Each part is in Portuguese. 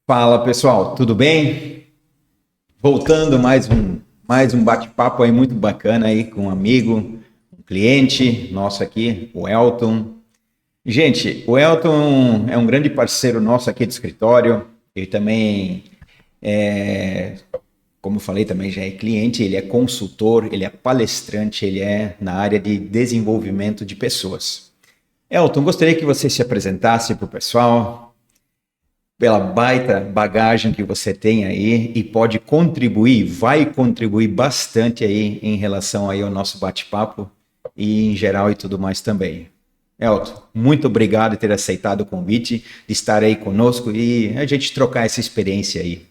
Fala pessoal, tudo bem? Voltando mais um bate-papo aí muito bacana aí com um amigo, um cliente nosso aqui, o Elton. Gente, o Elton é um grande parceiro nosso aqui do escritório. Ele também como eu falei, também já é cliente, ele é consultor, ele é palestrante, ele é na área de desenvolvimento de pessoas. Elton, gostaria que você se apresentasse para o pessoal, pela baita bagagem que você tem aí e pode contribuir, vai contribuir bastante aí em relação aí ao nosso bate-papo e em geral e tudo mais também. Elton, muito obrigado por ter aceitado o convite, de estar aí conosco e a gente trocar essa experiência aí.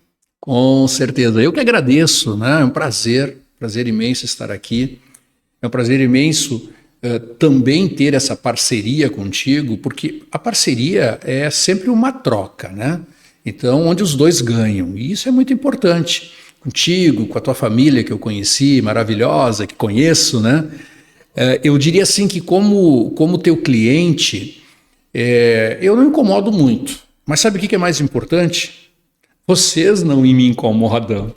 Com certeza, eu que agradeço, né? É um prazer imenso estar aqui, é um prazer imenso também ter essa parceria contigo, porque a parceria é sempre uma troca, né? Então, onde os dois ganham, e isso é muito importante, contigo, com a tua família que eu conheci, maravilhosa, que conheço, né? Eu diria assim que como teu cliente, eu não incomodo muito, mas sabe o que é mais importante? Vocês não me incomodam,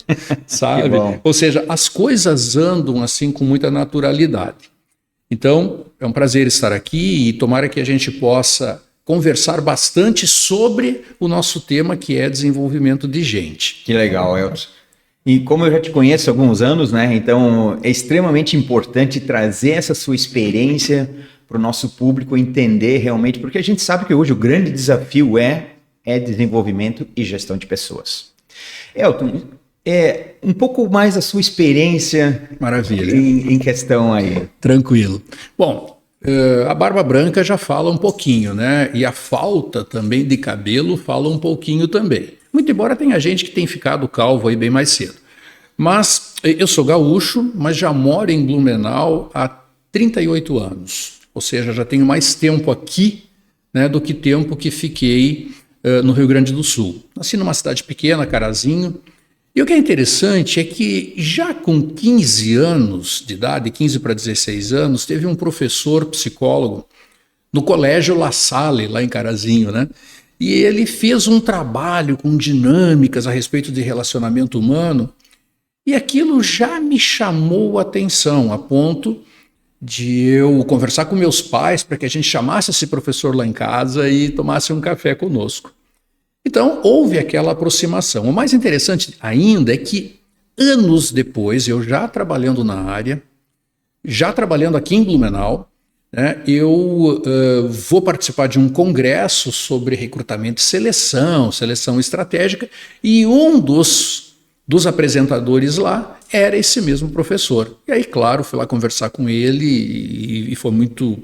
sabe? Ou seja, as coisas andam assim com muita naturalidade. Então, é um prazer estar aqui e tomara que a gente possa conversar bastante sobre o nosso tema, que é desenvolvimento de gente. Que legal, Elton. E como eu já te conheço há alguns anos, né? Então, é extremamente importante trazer essa sua experiência para o nosso público entender realmente, porque a gente sabe que hoje o grande desafio é desenvolvimento e gestão de pessoas. Elton, um pouco mais a sua experiência. Maravilha. Em questão aí. Tranquilo. Bom, a barba branca já fala um pouquinho, né? E a falta também de cabelo fala um pouquinho também. Muito embora tenha gente que tem ficado calvo aí bem mais cedo. Mas eu sou gaúcho, mas já moro em Blumenau há 38 anos. Ou seja, já tenho mais tempo aqui, né, do que tempo que fiquei no Rio Grande do Sul. Nasci numa cidade pequena, Carazinho, e o que é interessante é que já com 15 anos de idade, 15 para 16 anos, teve um professor psicólogo no Colégio La Salle, lá em Carazinho, né? E ele fez um trabalho com dinâmicas a respeito de relacionamento humano, e aquilo já me chamou a atenção, a ponto de eu conversar com meus pais para que a gente chamasse esse professor lá em casa e tomasse um café conosco. Então, houve aquela aproximação. O mais interessante ainda é que, anos depois, eu já trabalhando na área, já trabalhando aqui em Blumenau, né, eu vou participar de um congresso sobre recrutamento e seleção estratégica, e um dos apresentadores lá era esse mesmo professor. E aí, claro, fui lá conversar com ele e foi muito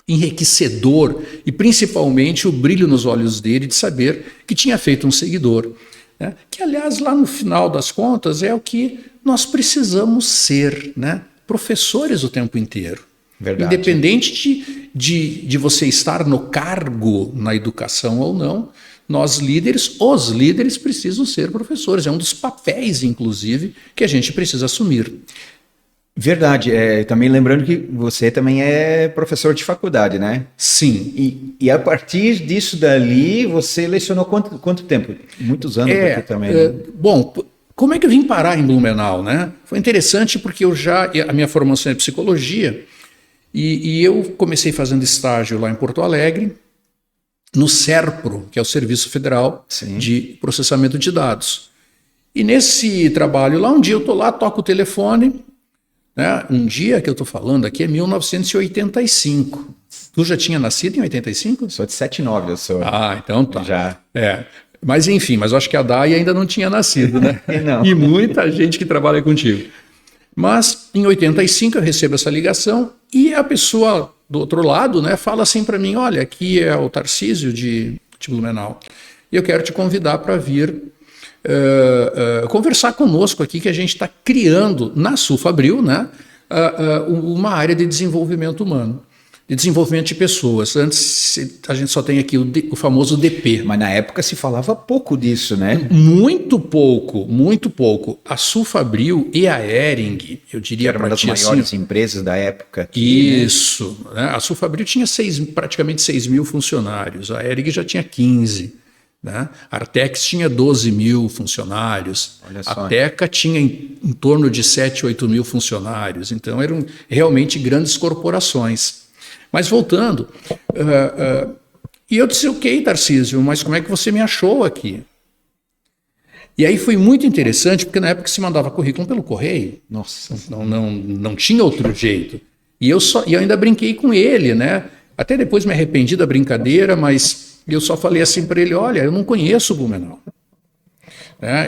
enriquecedor, e principalmente o brilho nos olhos dele de saber que tinha feito um seguidor, né? Que, aliás, lá no final das contas é o que nós precisamos ser, né? Professores o tempo inteiro. Verdade. Independente de você estar no cargo na educação ou não, os líderes precisam ser professores. É um dos papéis, inclusive, que a gente precisa assumir. Verdade. Também lembrando que você também é professor de faculdade, né? Sim. E a partir disso dali, você lecionou quanto tempo? Muitos anos aqui também. Né? Bom, como é que eu vim parar em Blumenau, né? Foi interessante porque a minha formação é psicologia e eu comecei fazendo estágio lá em Porto Alegre, no SERPRO, que é o Serviço Federal de Processamento de Dados. E nesse trabalho lá, um dia eu estou lá, toco o telefone, né? Um dia que eu estou falando aqui é 1985. Tu já tinha nascido em 85? Sou de 79, eu sou. Ah, então tá. Já. Mas enfim, mas eu acho que a Dai ainda não tinha nascido, né? Não. E muita gente que trabalha contigo. Mas em 85 eu recebo essa ligação e a pessoa do outro lado, né, fala assim para mim: olha, aqui é o Tarcísio de Blumenau e eu quero te convidar para vir conversar conosco aqui, que a gente está criando na Sulfabril, né, uma área de desenvolvimento humano, de desenvolvimento de pessoas. Antes a gente só tem aqui o famoso DP. Mas na época se falava pouco disso, né? Muito pouco, muito pouco. A Sulfabril e a Hering, eu diria, era uma das maiores empresas da época. Aqui, isso. Né? A Sulfabril tinha praticamente 6 mil funcionários, a Hering já tinha 15. né? A Artex tinha 12 mil funcionários, a Teca tinha em torno de 7, 8 mil funcionários, então eram realmente grandes corporações. Mas voltando, e eu disse, ok, Tarcísio, mas como é que você me achou aqui? E aí foi muito interessante, porque na época se mandava currículo pelo correio. Nossa. Não tinha outro jeito. E eu ainda brinquei com ele, né? Até depois me arrependi da brincadeira, mas eu só falei assim para ele, olha, eu não conheço Blumenau.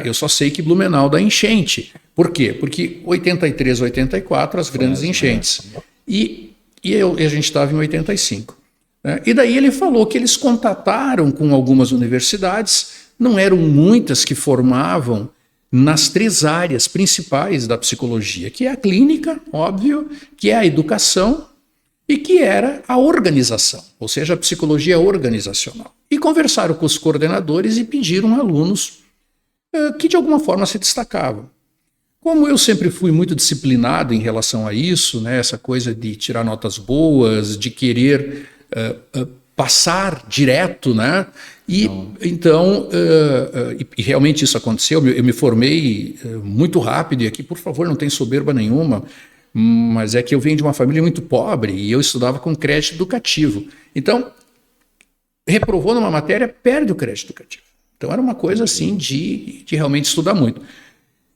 Eu só sei que Blumenau dá enchente. Por quê? Porque 83, 84, as grandes enchentes. E a gente estava em 85. E daí ele falou que eles contataram com algumas universidades, não eram muitas que formavam nas 3 áreas principais da psicologia, que é a clínica, óbvio, que é a educação e que era a organização, ou seja, a psicologia organizacional. E conversaram com os coordenadores e pediram alunos que de alguma forma se destacavam. Como eu sempre fui muito disciplinado em relação a isso, né, essa coisa de tirar notas boas, de querer passar direto, né? E então, e realmente isso aconteceu, eu me formei muito rápido, e aqui, por favor, não tem soberba nenhuma, mas é que eu venho de uma família muito pobre e eu estudava com crédito educativo. Então, reprovou numa matéria, perde o crédito educativo. Então era uma coisa assim de realmente estudar muito.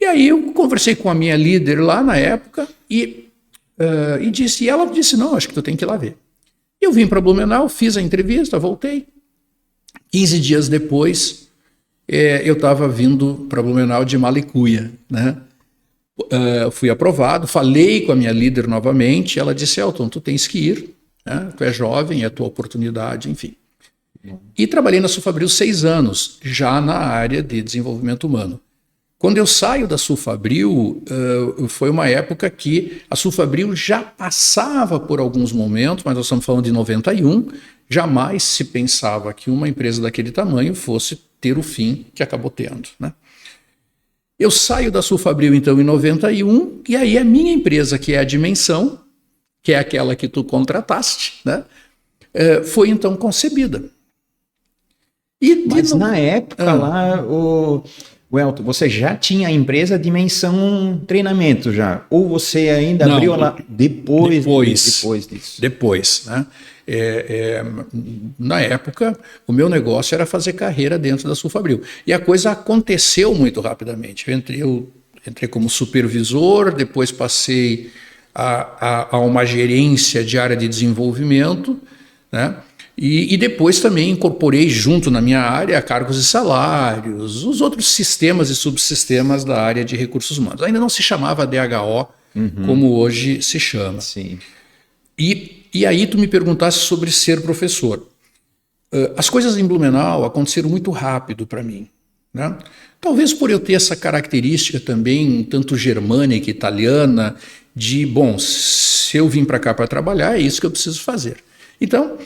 E aí eu conversei com a minha líder lá na época e ela disse, não, acho que tu tem que ir lá ver. Eu vim para Blumenau, fiz a entrevista, voltei. 15 dias depois, eu estava vindo para Blumenau de Malicuia, né? Fui aprovado, falei com a minha líder novamente, ela disse, Elton, tu tens que ir, né? Tu é jovem, é a tua oportunidade, enfim. E trabalhei na Sulfabril 6 anos, já na área de desenvolvimento humano. Quando eu saio da Sulfabril, foi uma época que a Sulfabril já passava por alguns momentos, mas nós estamos falando de 91, jamais se pensava que uma empresa daquele tamanho fosse ter o fim que acabou tendo, né? Eu saio da Sulfabril, então, em 91, e aí a minha empresa, que é a Dimensão, que é aquela que tu contrataste, né, foi, então, concebida. Mas na época lá, o Elton, você já tinha a empresa Dimensão Treinamento já? Ou você ainda abriu lá depois disso? Depois, né? Na época, o meu negócio era fazer carreira dentro da Sulfabril. E a coisa aconteceu muito rapidamente. Eu entrei como supervisor, depois passei a uma gerência de área de desenvolvimento, né? E depois também incorporei junto na minha área cargos e salários, os outros sistemas e subsistemas da área de recursos humanos. Ainda não se chamava DHO, como hoje se chama. Sim. E aí tu me perguntasse sobre ser professor. As coisas em Blumenau aconteceram muito rápido para mim, né? Talvez por eu ter essa característica também, um tanto germânica, italiana, de, bom, se eu vim para cá para trabalhar, é isso que eu preciso fazer. Então,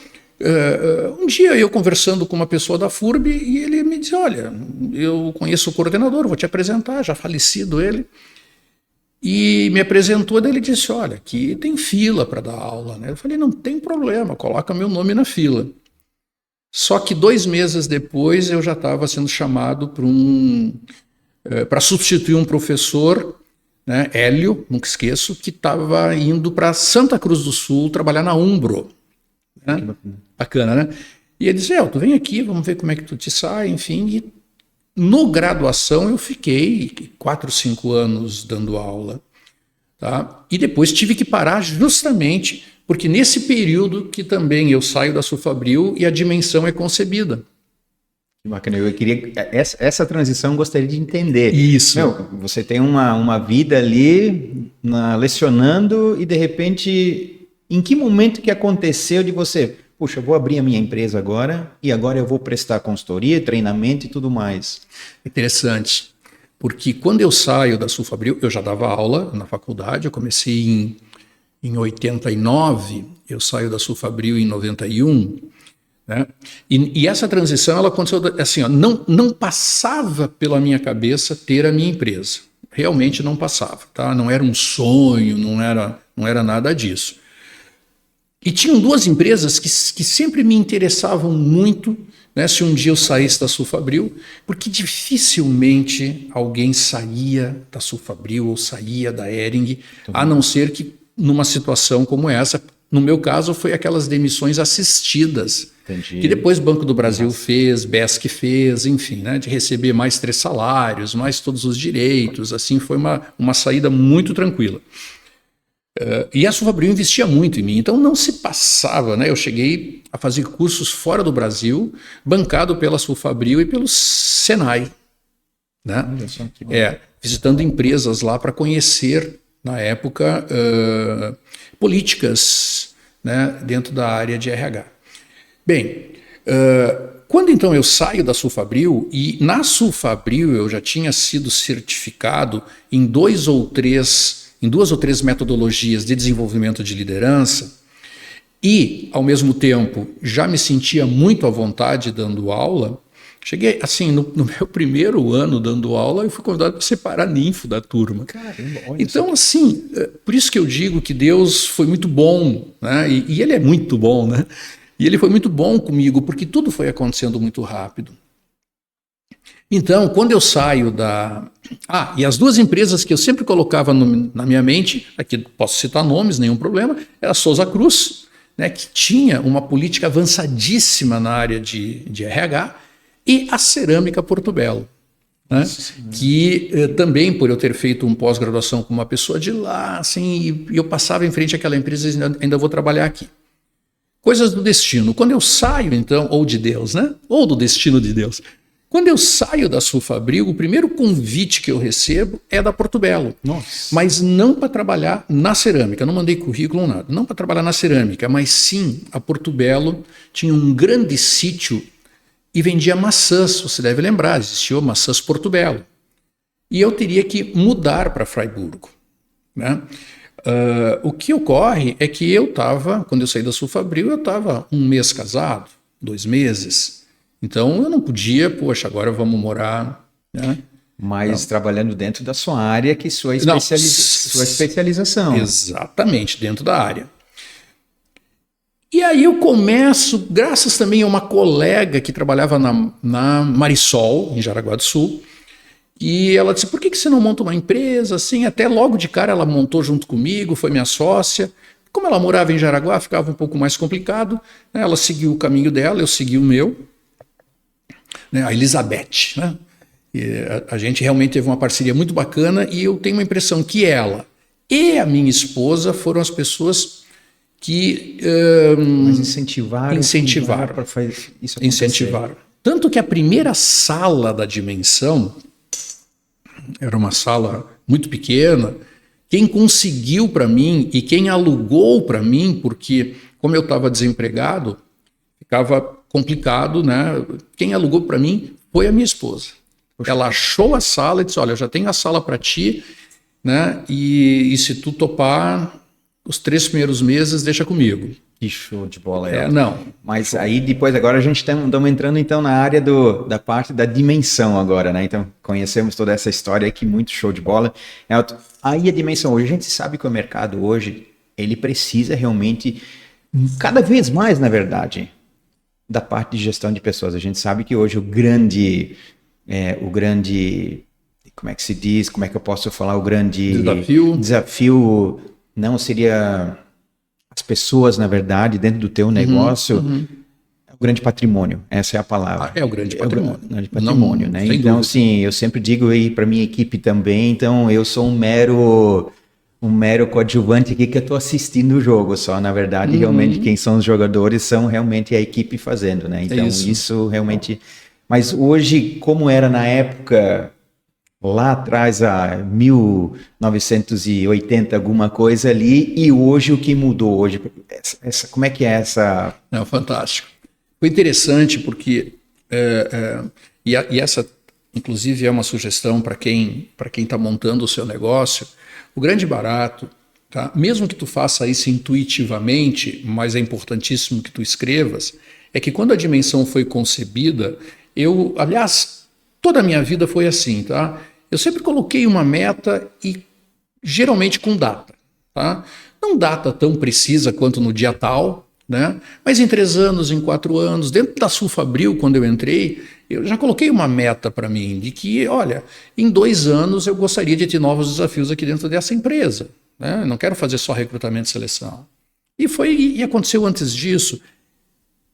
um dia eu conversando com uma pessoa da FURB e ele me disse, olha, eu conheço o coordenador, vou te apresentar, já falecido ele. E me apresentou, daí ele disse, olha, aqui tem fila para dar aula, né? Eu falei, não tem problema, coloca meu nome na fila. Só que 2 meses depois eu já estava sendo chamado para substituir um professor, né, Hélio, nunca esqueço, que estava indo para Santa Cruz do Sul trabalhar na Umbro. Né? Bacana, né? E ele disse, tu vem aqui, vamos ver como é que tu te sai, enfim. E no graduação eu fiquei 4, 5 anos dando aula, tá? E depois tive que parar justamente porque nesse período que também eu saio da Sulfabril e a Dimensão é concebida. Que bacana, eu queria essa transição eu gostaria de entender. Isso. Você tem uma vida ali lecionando e de repente, em que momento que aconteceu de você, puxa, eu vou abrir a minha empresa agora e agora eu vou prestar consultoria, treinamento e tudo mais? Interessante, porque quando eu saio da Sulfabril, eu já dava aula na faculdade, eu comecei em 89, eu saio da Sulfabril em 91, né? E essa transição ela aconteceu assim, não passava pela minha cabeça ter a minha empresa, realmente não passava, tá? Não era um sonho, não era nada disso. E tinham 2 empresas que sempre me interessavam muito né, se um dia eu saísse da Sulfabril, porque dificilmente alguém saía da Sulfabril ou saía da Hering, a não ser que numa situação como essa. No meu caso, foi aquelas demissões assistidas, Entendi. que depois o Banco do Brasil fez, BESC fez, enfim, né, de receber mais 3 salários, mais todos os direitos, assim, foi uma saída muito tranquila. E a Sulfabril investia muito em mim, então não se passava, né? Eu cheguei a fazer cursos fora do Brasil, bancado pela Sulfabril e pelo Senai, né? Visitando empresas lá para conhecer, na época, políticas, né, dentro da área de RH. Bem, quando então eu saio da Sulfabril, e na Sulfabril eu já tinha sido certificado em duas ou três metodologias de desenvolvimento de liderança e, ao mesmo tempo, já me sentia muito à vontade dando aula. Cheguei, assim, no meu primeiro ano dando aula, eu fui convidado para ser paraninfo da turma. Caramba, então, assim, por isso que eu digo que Deus foi muito bom, né? E Ele é muito bom, né? E Ele foi muito bom comigo, porque tudo foi acontecendo muito rápido. Então, quando eu saio da... e as duas empresas que eu sempre colocava na minha mente, aqui posso citar nomes, nenhum problema, era a Souza Cruz, né, que tinha uma política avançadíssima na área de RH, e a Cerâmica Porto Belo, né, que também, por eu ter feito uma pós-graduação com uma pessoa de lá, assim, e eu passava em frente àquela empresa e ainda vou trabalhar aqui. Coisas do destino. Quando eu saio, então, ou de Deus, né, ou do destino de Deus... Quando eu saio da Sulfabril, o primeiro convite que eu recebo é da Porto Belo. Nossa. Mas não para trabalhar na cerâmica, não mandei currículo, nada. Não para trabalhar na cerâmica, mas sim, a Porto Belo tinha um grande sítio e vendia maçãs, você deve lembrar, existia Maçãs Porto Belo. E eu teria que mudar para Fraiburgo, né? O que ocorre é que quando eu saí da Sulfabril, eu estava 1 mês casado, 2 meses... Então, eu não podia, agora vamos morar... Né? Mas trabalhando dentro da sua área, que sua especialização. Exatamente, dentro da área. E aí eu começo, graças também a uma colega que trabalhava na Marisol, em Jaraguá do Sul, e ela disse, por que você não monta uma empresa? Assim, até logo de cara ela montou junto comigo, foi minha sócia. Como ela morava em Jaraguá, ficava um pouco mais complicado, né? Ela seguiu o caminho dela, eu segui o meu. A Elizabeth, né? E a gente realmente teve uma parceria muito bacana e eu tenho uma impressão que ela e a minha esposa foram as pessoas que incentivaram para fazer isso acontecer. Incentivaram. Tanto que a primeira sala da Dimensão era uma sala muito pequena. Quem conseguiu para mim e quem alugou para mim, porque como eu estava desempregado, ficava complicado, né? Quem alugou para mim foi a minha esposa. Ela achou a sala e disse, olha, eu já tenho a sala para ti, né? E se tu topar os 3 primeiros meses, deixa comigo. Que show de bola. Não. Mas aí depois, agora a gente estamos entrando então na área da parte da dimensão agora, né? Então conhecemos toda essa história aqui, muito show de bola. Aí a dimensão, hoje a gente sabe que o mercado hoje, ele precisa realmente, cada vez mais na verdade, da parte de gestão de pessoas. A gente sabe que hoje o grande, como é que se diz, como é que eu posso falar, o grande desafio não seria as pessoas, na verdade, dentro do teu negócio, o grande patrimônio, essa é a palavra. É o grande patrimônio. O grande patrimônio, né? Então, assim, eu sempre digo aí para minha equipe também, então eu sou um mero coadjuvante aqui que eu estou assistindo o jogo só, na verdade, realmente quem são os jogadores são realmente a equipe fazendo, né? Então isso realmente... Mas hoje, como era na época, lá atrás, a 1980, alguma coisa ali, e hoje o que mudou hoje? Como é que é essa... Não, fantástico. Foi interessante porque, e essa inclusive é uma sugestão para quem está montando o seu negócio, o grande barato, tá? Mesmo que tu faça isso intuitivamente, mas é importantíssimo que tu escrevas, é que quando a dimensão foi concebida, aliás, toda a minha vida foi assim, tá? Eu sempre coloquei uma meta e geralmente com data, tá? Não data tão precisa quanto no dia tal, né? Mas em 3 anos, em 4 anos, dentro da Sulfabril, quando eu entrei, eu já coloquei uma meta para mim de que, olha, em 2 anos eu gostaria de ter novos desafios aqui dentro dessa empresa, né? Eu não quero fazer só recrutamento e seleção. E aconteceu antes disso.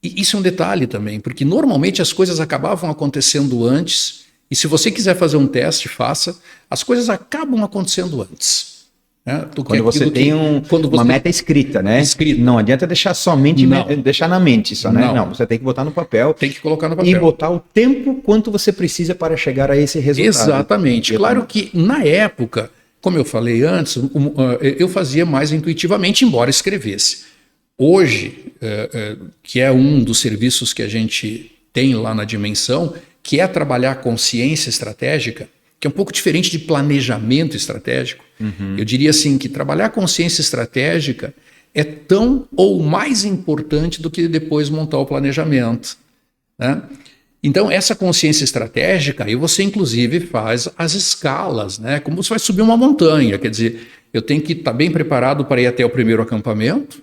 E isso é um detalhe também, porque normalmente as coisas acabavam acontecendo antes, e se você quiser fazer um teste, faça, as coisas acabam acontecendo antes. Né? Quando você tem uma meta escrita, né? Escrita. Não adianta deixar somente deixar na mente só, né? Não, você tem que botar no papel. Tem que colocar no papel. E botar o tempo quanto você precisa para chegar a esse resultado. Exatamente. Claro que na época, como eu falei antes, eu fazia mais intuitivamente, embora escrevesse. Hoje, que é um dos serviços que a gente tem lá na Dimensão, que é trabalhar consciência estratégica, que é um pouco diferente de planejamento estratégico. Eu diria assim que trabalhar consciência estratégica é tão ou mais importante do que depois montar o planejamento, né? Então, essa consciência estratégica, aí você inclusive faz as escalas, né? Como você vai subir uma montanha, quer dizer, eu tenho que estar bem preparado para ir até o primeiro acampamento,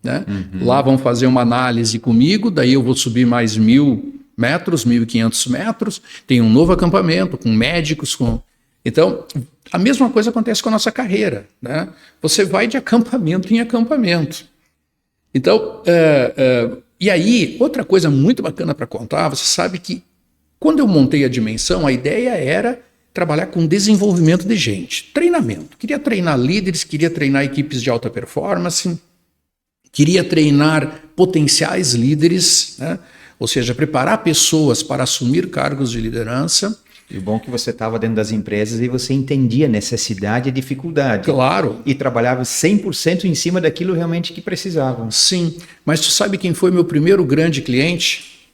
né? Lá vão fazer uma análise comigo, daí eu vou subir mais 1.000 metros, 1.500 metros, tem um novo acampamento com médicos, Então, a mesma coisa acontece com a nossa carreira, né? Você vai de acampamento em acampamento. Então, e aí, outra coisa muito bacana para contar, você sabe que quando eu montei a Dimensão, a ideia era trabalhar com desenvolvimento de gente, treinamento. Queria treinar líderes, queria treinar equipes de alta performance, queria treinar potenciais líderes, né? Ou seja, preparar pessoas para assumir cargos de liderança. E o bom é que você estava dentro das empresas e você entendia a necessidade e dificuldade. Claro. E trabalhava 100% em cima daquilo realmente que precisavam. Sim, mas tu sabe quem foi meu primeiro grande cliente?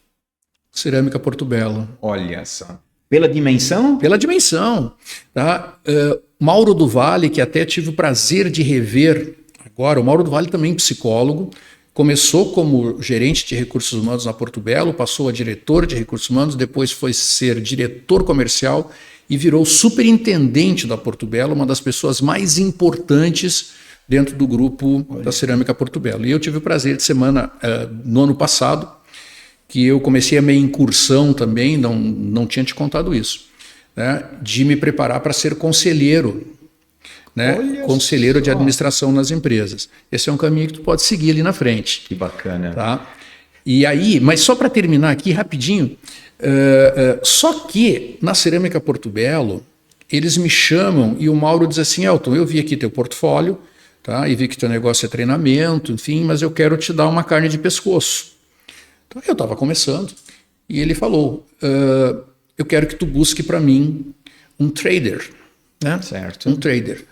Cerâmica Porto Belo. Olha só. Pela Dimensão? Pela Dimensão. Tá? Mauro do Vale, que até tive o prazer de rever agora, o Mauro do Vale também psicólogo, começou como gerente de recursos humanos na Porto Belo, passou a diretor de recursos humanos, depois foi ser diretor comercial e virou superintendente da Porto Belo, uma das pessoas mais importantes dentro do grupo da Cerâmica Porto Belo. E eu tive o prazer de no ano passado, que eu comecei a minha incursão também, não tinha te contado isso, né, de me preparar para ser conselheiro, né, conselheiro de administração nas empresas. Esse é um caminho que tu pode seguir ali na frente. Que bacana. Tá? E aí, mas só para terminar aqui rapidinho, só que na Cerâmica Porto Belo, eles me chamam e o Mauro diz assim, Elton, eu vi aqui teu portfólio, tá, e vi que teu negócio é treinamento, enfim, mas eu quero te dar uma carne de pescoço. Então eu estava começando e ele falou, eu quero que tu busque para mim um trader, né? Certo. Um trader.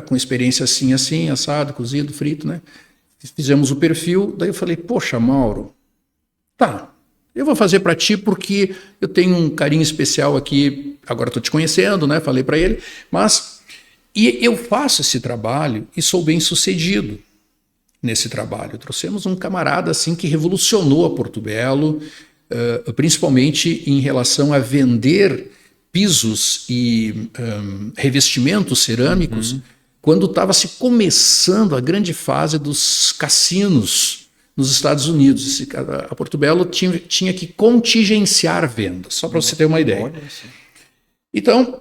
Com experiência assim, assado, cozido, frito, né? Fizemos o perfil, daí eu falei, poxa, Mauro, tá, eu vou fazer para ti porque eu tenho um carinho especial aqui, agora estou te conhecendo, né? Falei para ele, e eu faço esse trabalho e sou bem sucedido nesse trabalho. Trouxemos um camarada assim que revolucionou a Porto Belo, principalmente em relação a vender pisos e revestimentos cerâmicos, quando estava se começando a grande fase dos cassinos nos Estados Unidos. A Porto Belo tinha que contingenciar vendas, só para você ter uma ideia. Então,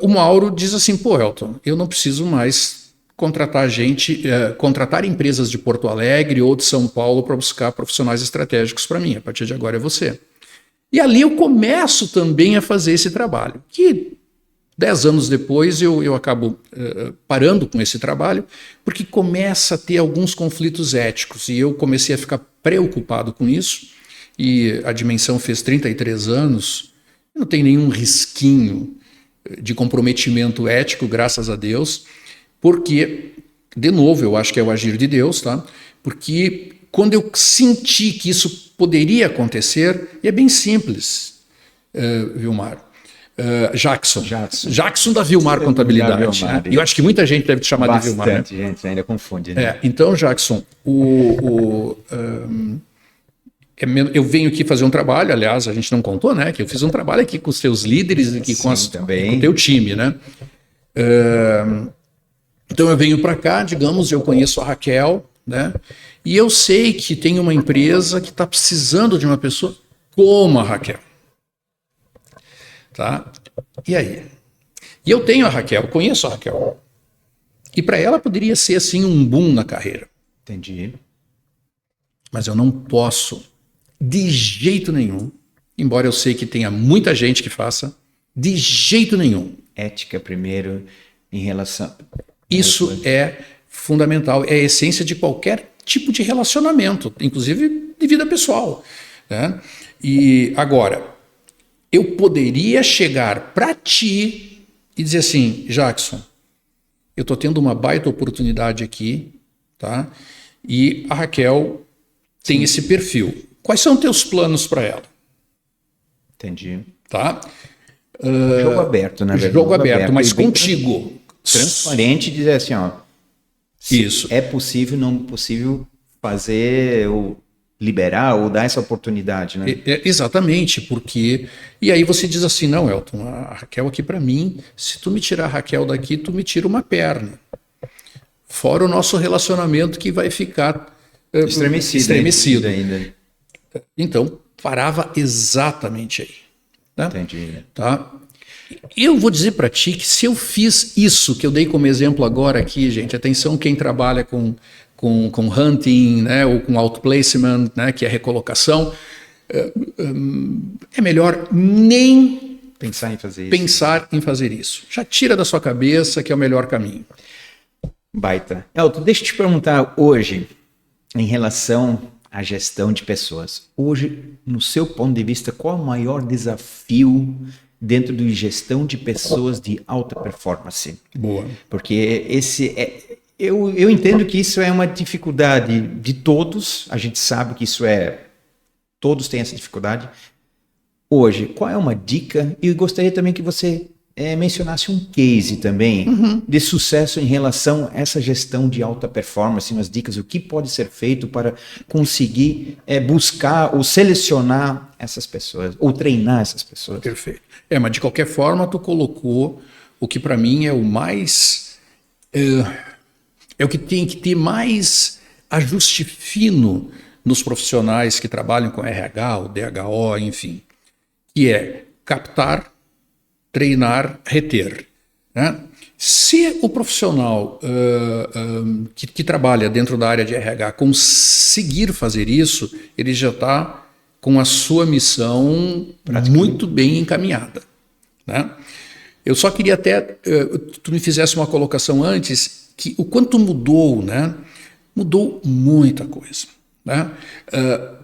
o Mauro diz assim, pô, Elton, eu não preciso mais contratar empresas de Porto Alegre ou de São Paulo para buscar profissionais estratégicos para mim. A partir de agora é você. E ali eu começo também a fazer esse trabalho, que 10 anos depois eu acabo parando com esse trabalho, porque começa a ter alguns conflitos éticos, e eu comecei a ficar preocupado com isso, e a Dimensão fez 33 anos, não tem nenhum risquinho de comprometimento ético, graças a Deus, porque, de novo, eu acho que é o agir de Deus, tá? Porque quando eu senti que isso poderia acontecer, e é bem simples, Vilmar. Jackson da Vilmar Contabilidade. Vilmar, né? E eu acho que muita gente deve te chamar de Vilmar. Bastante gente ainda confunde. Né? Então, Jackson, eu venho aqui fazer um trabalho, aliás, a gente não contou, né? Que eu fiz um trabalho aqui com os teus líderes, aqui com o teu time, né? Então eu venho para cá, digamos, eu conheço a Raquel, né? E eu sei que tem uma empresa que está precisando de uma pessoa como a Raquel. Tá? E aí? E eu tenho a Raquel, conheço a Raquel. E para ela poderia ser assim um boom na carreira. Entendi. Mas eu não posso, de jeito nenhum, embora eu sei que tenha muita gente que faça, de jeito nenhum. Ética primeiro em relação... Isso é fundamental, é a essência de qualquer tipo de relacionamento, inclusive de vida pessoal, né? E agora, eu poderia chegar para ti e dizer assim, Jackson, eu estou tendo uma baita oportunidade aqui, tá? E a Raquel tem esse perfil. Quais são teus planos para ela? Entendi. Tá? Jogo aberto, na verdade. Jogo aberto, mas contigo. Transparente, dizer assim, ó. Isso. É possível, não possível fazer ou liberar ou dar essa oportunidade, né? Exatamente, porque... E aí você diz assim, não, Elton, a Raquel aqui para mim, se tu me tirar a Raquel daqui, tu me tira uma perna. Fora o nosso relacionamento que vai ficar estremecido ainda. Então, parava exatamente aí. Né? Entendi. Tá? Eu vou dizer para ti que se eu fiz isso que eu dei como exemplo agora aqui, gente, atenção quem trabalha com hunting, né, ou com outplacement, né, que é recolocação, é melhor nem pensar em fazer isso. Já tira da sua cabeça que é o melhor caminho. Baita. Elton, deixa eu te perguntar hoje, em relação à gestão de pessoas. Hoje, no seu ponto de vista, qual é o maior desafio dentro de gestão de pessoas de alta performance? Boa. Porque eu entendo que isso é uma dificuldade de todos, a gente sabe que todos têm essa dificuldade. Hoje, qual é uma dica? E eu gostaria também que você mencionasse um case também de sucesso em relação a essa gestão de alta performance, umas dicas, o que pode ser feito para conseguir buscar ou selecionar essas pessoas, ou treinar essas pessoas. Perfeito. Mas de qualquer forma, tu colocou o que para mim é o mais... É o que tem que ter mais ajuste fino nos profissionais que trabalham com RH, o DHO, enfim, que é captar, treinar, reter. Né? Se o profissional que trabalha dentro da área de RH conseguir fazer isso, ele já está com a sua missão muito bem encaminhada. Né? Eu só queria até tu me fizesse uma colocação antes, que o quanto mudou, né? Mudou muita coisa. Né?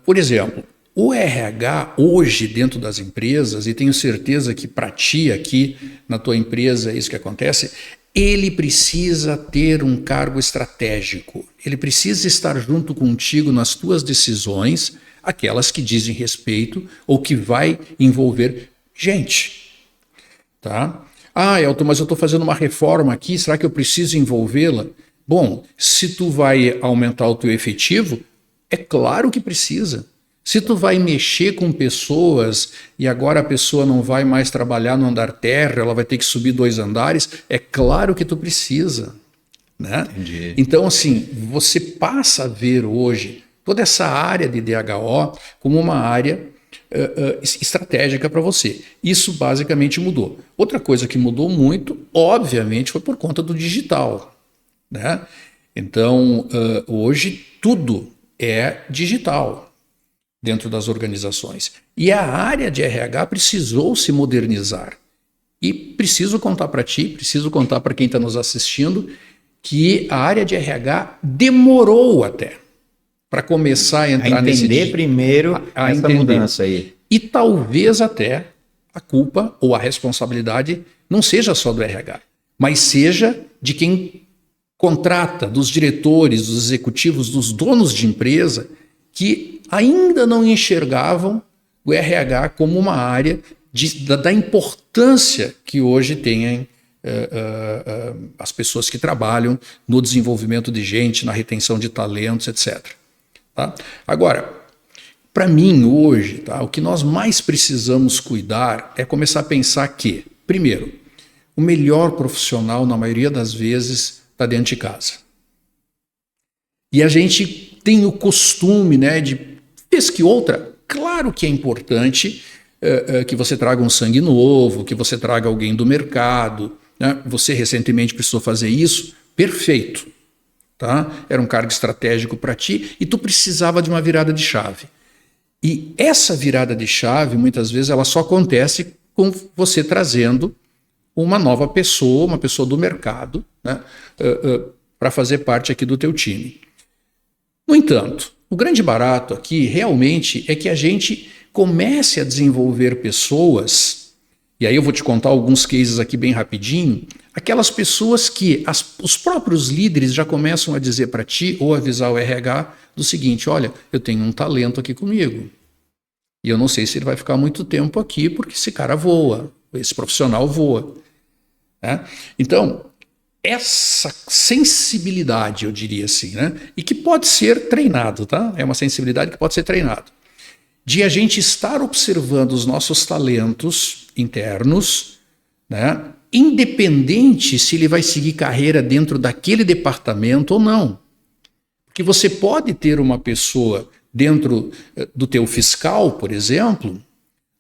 Por exemplo, o RH hoje dentro das empresas, e tenho certeza que para ti aqui na tua empresa é isso que acontece, ele precisa ter um cargo estratégico, ele precisa estar junto contigo nas tuas decisões, aquelas que dizem respeito ou que vai envolver gente. Tá? Elton, mas eu estou fazendo uma reforma aqui, será que eu preciso envolvê-la? Bom, se tu vai aumentar o teu efetivo, é claro que precisa. Se tu vai mexer com pessoas e agora a pessoa não vai mais trabalhar no andar terra, ela vai ter que subir 2 andares, é claro que tu precisa. Né? Entendi. Então, assim, você passa a ver hoje toda essa área de DHO como uma área estratégica para você. Isso basicamente mudou. Outra coisa que mudou muito, obviamente, foi por conta do digital. Né? Então, hoje tudo é digital dentro das organizações. E a área de RH precisou se modernizar. E preciso contar para ti, preciso contar para quem está nos assistindo, que a área de RH demorou até para começar a entrar nesse... Entender primeiro essa mudança aí. E talvez até a culpa ou a responsabilidade não seja só do RH, mas seja de quem contrata, dos diretores, dos executivos, dos donos de empresa, que ainda não enxergavam o RH como uma área da importância que hoje têm as pessoas que trabalham no desenvolvimento de gente, na retenção de talentos, etc. Tá? Agora, para mim hoje, tá, o que nós mais precisamos cuidar é começar a pensar que, primeiro, o melhor profissional, na maioria das vezes, está dentro de casa. E a gente tem o costume, né, de vez que outra, claro que é importante que você traga um sangue novo, que você traga alguém do mercado, né? Você recentemente precisou fazer isso, perfeito, tá? Era um cargo estratégico para ti e tu precisava de uma virada de chave. E essa virada de chave, muitas vezes, ela só acontece com você trazendo uma nova pessoa, uma pessoa do mercado, né, para fazer parte aqui do teu time. No entanto, o grande barato aqui realmente é que a gente comece a desenvolver pessoas, e aí eu vou te contar alguns cases aqui bem rapidinho, aquelas pessoas que os próprios líderes já começam a dizer para ti ou avisar o RH do seguinte: olha, eu tenho um talento aqui comigo e eu não sei se ele vai ficar muito tempo aqui porque esse cara voa, esse profissional voa. Né? Então, essa sensibilidade, eu diria assim, né? E que pode ser treinado, tá? É uma sensibilidade que pode ser treinado. De a gente estar observando os nossos talentos internos, né? Independente se ele vai seguir carreira dentro daquele departamento ou não. Porque você pode ter uma pessoa dentro do teu fiscal, por exemplo,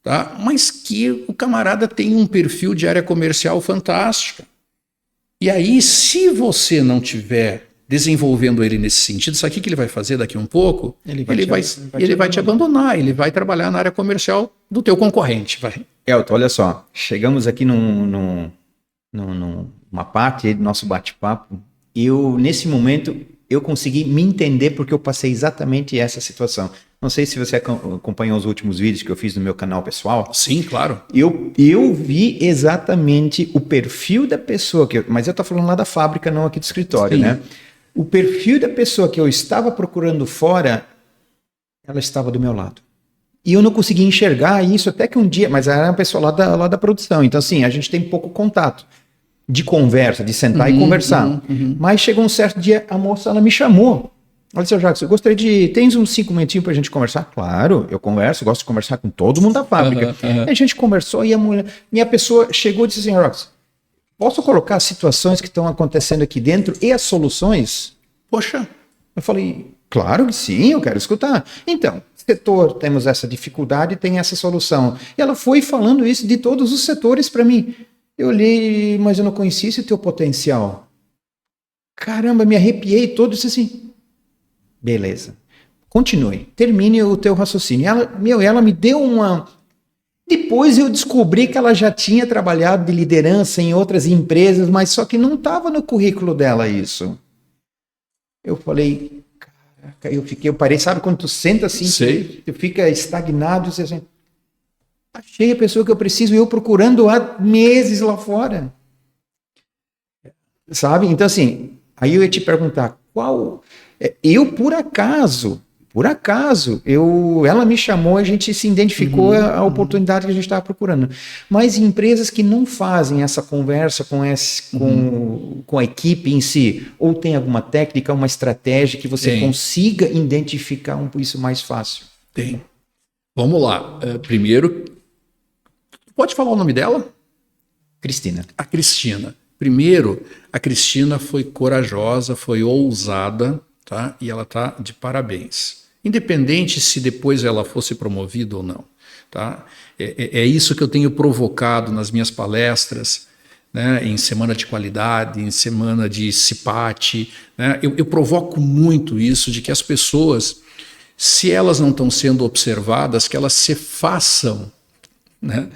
tá? Mas que o camarada tem um perfil de área comercial fantástica. E aí, se você não tiver desenvolvendo ele nesse sentido, sabe o que ele vai fazer daqui a um pouco? Ele vai te abandonar, ele vai trabalhar na área comercial do teu concorrente. Elton, olha só, chegamos aqui numa parte do nosso bate-papo. Nesse momento, eu consegui me entender porque eu passei exatamente essa situação. Não sei se você acompanhou os últimos vídeos que eu fiz no meu canal pessoal. Sim, claro. Eu vi exatamente o perfil da pessoa, mas eu estou falando lá da fábrica, não aqui do escritório, sim, né? O perfil da pessoa que eu estava procurando fora, ela estava do meu lado. E eu não conseguia enxergar isso até que um dia, mas era uma pessoa lá da produção. Então, assim, a gente tem pouco contato de conversa, de sentar e conversar. Mas chegou um certo dia, a moça, ela me chamou. Ela disse: Jacques, eu gostaria tens uns 5 minutinhos pra gente conversar? Claro, eu converso, gosto de conversar com todo mundo da fábrica. A gente conversou e a pessoa chegou e disse assim: Jacques, posso colocar as situações que estão acontecendo aqui dentro e as soluções? Poxa, eu falei, claro que sim, eu quero escutar. Então, setor, temos essa dificuldade, tem essa solução. E ela foi falando isso de todos os setores para mim. Eu olhei, mas eu não conhecia esse teu potencial. Caramba, me arrepiei todo e disse assim: beleza, continue, termine o teu raciocínio. Ela me deu uma... Depois eu descobri que ela já tinha trabalhado de liderança em outras empresas, mas só que não estava no currículo dela isso. Eu falei, caraca, eu parei, sabe quando tu senta assim, tu fica estagnado, e assim, achei a pessoa que eu preciso e eu procurando há meses lá fora. Sabe? Então assim, aí eu ia te perguntar, eu por acaso, ela me chamou, a gente se identificou a oportunidade que a gente estava procurando. Mas empresas que não fazem essa conversa com a equipe em si, ou tem alguma técnica, uma estratégia que você consiga identificar isso mais fácil? Tem. Vamos lá. Primeiro, pode falar o nome dela? Cristina. A Cristina. Primeiro, a Cristina foi corajosa, foi ousada, tá? E ela está de parabéns. Independente se depois ela fosse promovida ou não. Tá? É isso que eu tenho provocado nas minhas palestras, né? Em semana de qualidade, em semana de CIPAT. Né? Eu provoco muito isso, de que as pessoas, se elas não estão sendo observadas, que elas se façam, né?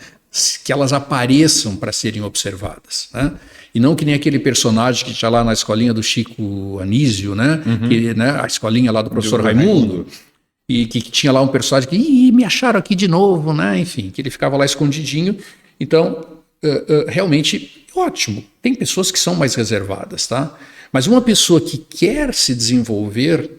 Que elas apareçam para serem observadas. Né? E não que nem aquele personagem que está lá na escolinha do Chico Anísio, né? A escolinha lá do professor Raimundo, e que tinha lá um personagem que me acharam aqui de novo, né? Enfim, que ele ficava lá escondidinho. Então, realmente, ótimo. Tem pessoas que são mais reservadas, tá? Mas uma pessoa que quer se desenvolver,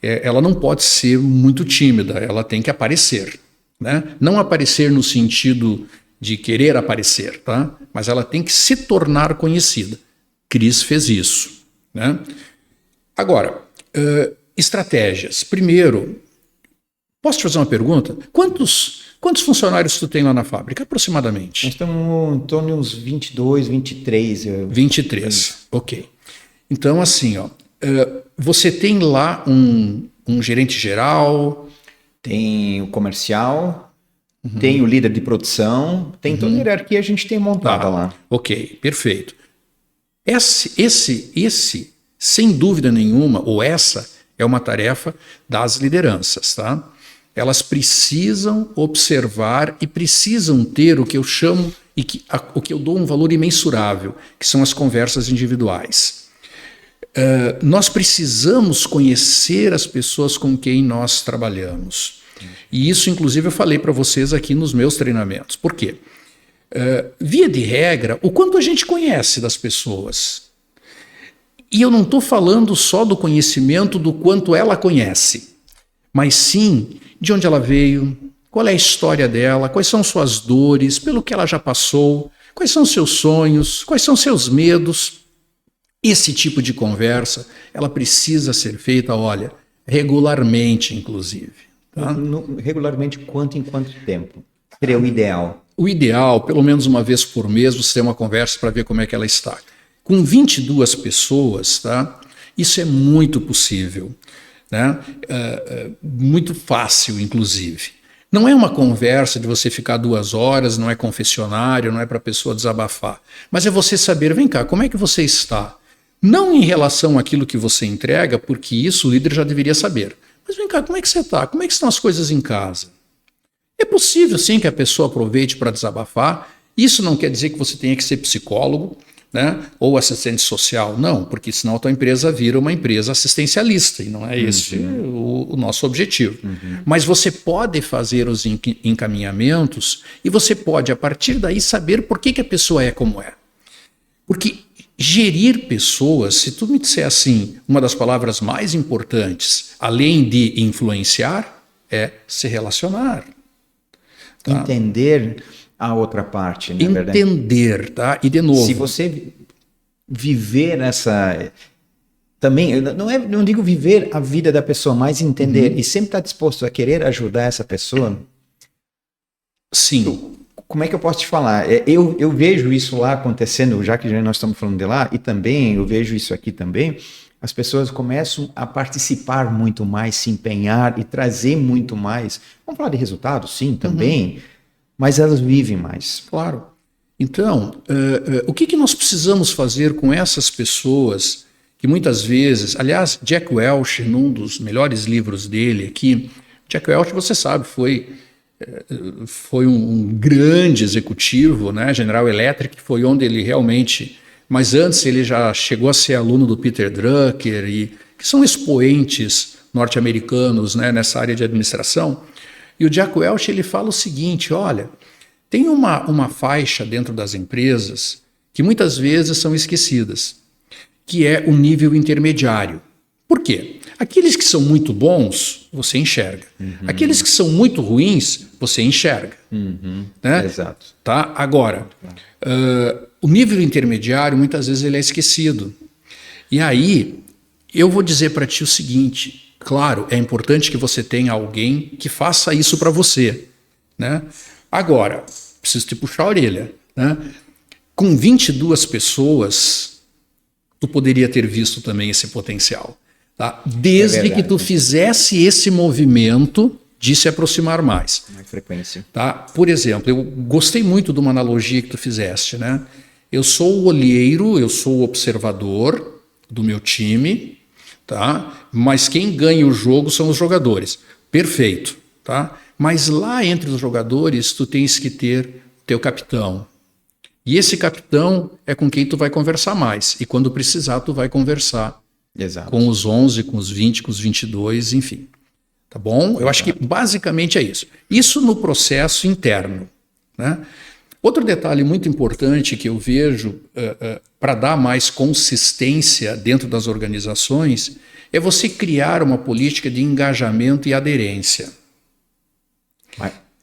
ela não pode ser muito tímida, ela tem que aparecer. Né? Não aparecer no sentido de querer aparecer, tá? Mas ela tem que se tornar conhecida. Cris fez isso. Né? Agora, estratégias. Primeiro, posso te fazer uma pergunta? Quantos funcionários tu tem lá na fábrica, aproximadamente? Nós estamos em torno de uns 22, 23. 23, ok. Então, assim, ó, você tem lá um gerente geral. Tem o comercial, tem o líder de produção, tem toda a hierarquia que a gente tem montada lá. Ok, perfeito. Esse, sem dúvida nenhuma, ou essa é uma tarefa das lideranças, tá? Elas precisam observar e precisam ter o que eu chamo o que eu dou um valor imensurável, que são as conversas individuais. Nós precisamos conhecer as pessoas com quem nós trabalhamos. E isso, inclusive, eu falei para vocês aqui nos meus treinamentos. Por quê? Via de regra, o quanto a gente conhece das pessoas. E eu não estou falando só do conhecimento do quanto ela conhece, mas sim de onde ela veio, qual é a história dela, quais são suas dores, pelo que ela já passou, quais são seus sonhos, quais são seus medos. Esse tipo de conversa, ela precisa ser feita, olha, regularmente, inclusive. Tá? Regularmente, em quanto tempo? Seria o ideal? O ideal, pelo menos uma vez por mês, você tem uma conversa para ver como é que ela está. Com 22 pessoas, tá? Isso é muito possível, né? Muito fácil, inclusive. Não é uma conversa de você ficar 2 horas, não é confessionário, não é para a pessoa desabafar. Mas é você saber, vem cá, como é que você está? Não em relação àquilo que você entrega, porque isso o líder já deveria saber. Mas vem cá, como é que você está? Como é que estão as coisas em casa? É possível, sim, que a pessoa aproveite para desabafar. Isso não quer dizer que você tenha que ser psicólogo, né, ou assistente social. Não, porque senão a tua empresa vira uma empresa assistencialista, e não é esse o nosso objetivo. Mas você pode fazer os encaminhamentos e você pode, a partir daí, saber por que a pessoa é como é. Porque gerir pessoas, se tu me disser assim, uma das palavras mais importantes, além de influenciar, é se relacionar. Tá? Entender a outra parte, na verdade. Entender, tá? E de novo... Se você viver essa... Também, eu não digo viver a vida da pessoa, mas entender e sempre estar disposto a querer ajudar essa pessoa. Sim. Como é que eu posso te falar? Eu vejo isso lá acontecendo, já que nós estamos falando de lá, e também eu vejo isso aqui também. As pessoas começam a participar muito mais, se empenhar e trazer muito mais. Vamos falar de resultados? Sim, também. Mas elas vivem mais. Claro. Então, o que nós precisamos fazer com essas pessoas que muitas vezes... Aliás, Jack Welch, num dos melhores livros dele aqui, Jack Welch, você sabe, foi um grande executivo, né? General Electric, foi onde ele realmente... Mas antes ele já chegou a ser aluno do Peter Drucker, que são expoentes norte-americanos, né, nessa área de administração. E o Jack Welch ele fala o seguinte, olha, tem uma faixa dentro das empresas que muitas vezes são esquecidas, que é o nível intermediário. Por quê? Aqueles que são muito bons, você enxerga. Aqueles que são muito ruins, você enxerga. Né? Exato. Tá? Agora, o nível intermediário, muitas vezes, ele é esquecido. E aí, eu vou dizer para ti o seguinte, claro, é importante que você tenha alguém que faça isso para você. Né? Agora, preciso te puxar a orelha. Né? Com 22 pessoas, tu poderia ter visto também esse potencial. Tá? Desde que tu fizesse esse movimento de se aproximar mais. Mais frequência. Tá? Por exemplo, eu gostei muito de uma analogia que tu fizeste. Né? Eu sou o olheiro, eu sou o observador do meu time, tá? Mas quem ganha o jogo são os jogadores. Perfeito. Tá? Mas lá entre os jogadores, tu tens que ter teu capitão. E esse capitão é com quem tu vai conversar mais. E quando precisar, tu vai conversar. Exato. Com os 11, com os 20, com os 22, enfim. Tá bom? Eu acho que basicamente é isso. Isso no processo interno. Né? Outro detalhe muito importante que eu vejo para dar mais consistência dentro das organizações é você criar uma política de engajamento e aderência.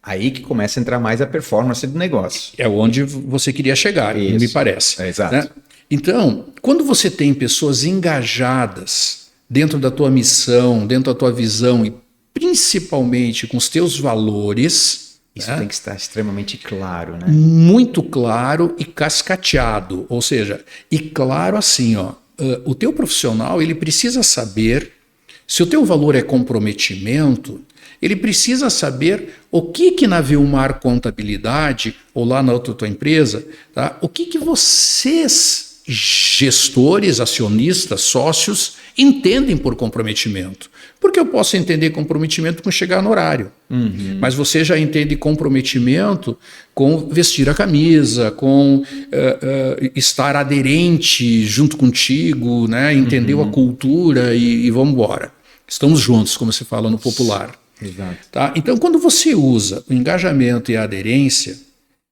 Aí que começa a entrar mais a performance do negócio. É onde você queria chegar, me parece. Exato. Né? Então, quando você tem pessoas engajadas dentro da tua missão, dentro da tua visão e principalmente com os teus valores... Isso tem que estar extremamente claro, né? Muito claro e cascateado. Ou seja, e claro assim, ó, o teu profissional ele precisa saber Se o teu valor é comprometimento, ele precisa saber o que na Vilmar Contabilidade, ou lá na outra tua empresa, tá? O que vocês, gestores, acionistas, sócios, entendem por comprometimento. Porque eu posso entender comprometimento com chegar no horário, mas você já entende comprometimento com vestir a camisa, com estar aderente junto contigo, né? Entendeu a cultura e vamos embora. Estamos juntos, como se fala no popular. Exato. Tá? Então, quando você usa o engajamento e a aderência,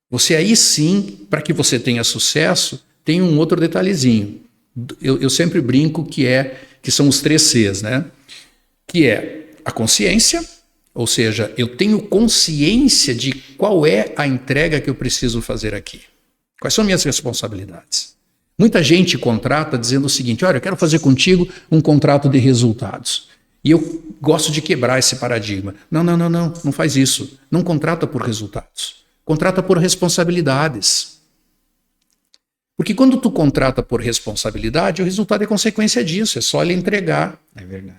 você aí sim, para que você tenha sucesso, tem um outro detalhezinho. Eu sempre brinco que são os 3 Cs, né? Que é a consciência, ou seja, eu tenho consciência de qual é a entrega que eu preciso fazer aqui. Quais são minhas responsabilidades? Muita gente contrata dizendo o seguinte: olha, eu quero fazer contigo um contrato de resultados. E eu gosto de quebrar esse paradigma. Não faz isso. Não contrata por resultados. Contrata por responsabilidades. Porque quando tu contrata por responsabilidade, o resultado é consequência disso. É só ele entregar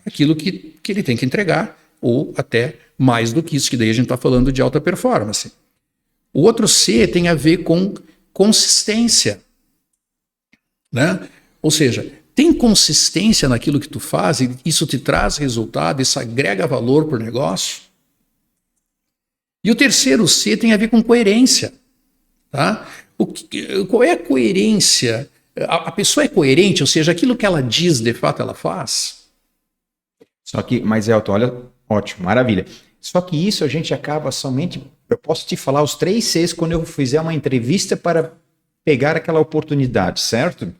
aquilo que ele tem que entregar, ou até mais do que isso, que daí a gente está falando de alta performance. O outro C tem a ver com consistência, né? Ou seja, tem consistência naquilo que tu faz, e isso te traz resultado, isso agrega valor para o negócio. E o terceiro C tem a ver com coerência, tá? Qual é a coerência? A pessoa é coerente, ou seja, aquilo que ela diz, de fato, ela faz? Só que, mas Elton, olha, ótimo, maravilha. Só que isso a gente acaba somente... Eu posso te falar os 3 Cs quando eu fizer uma entrevista para pegar aquela oportunidade, certo?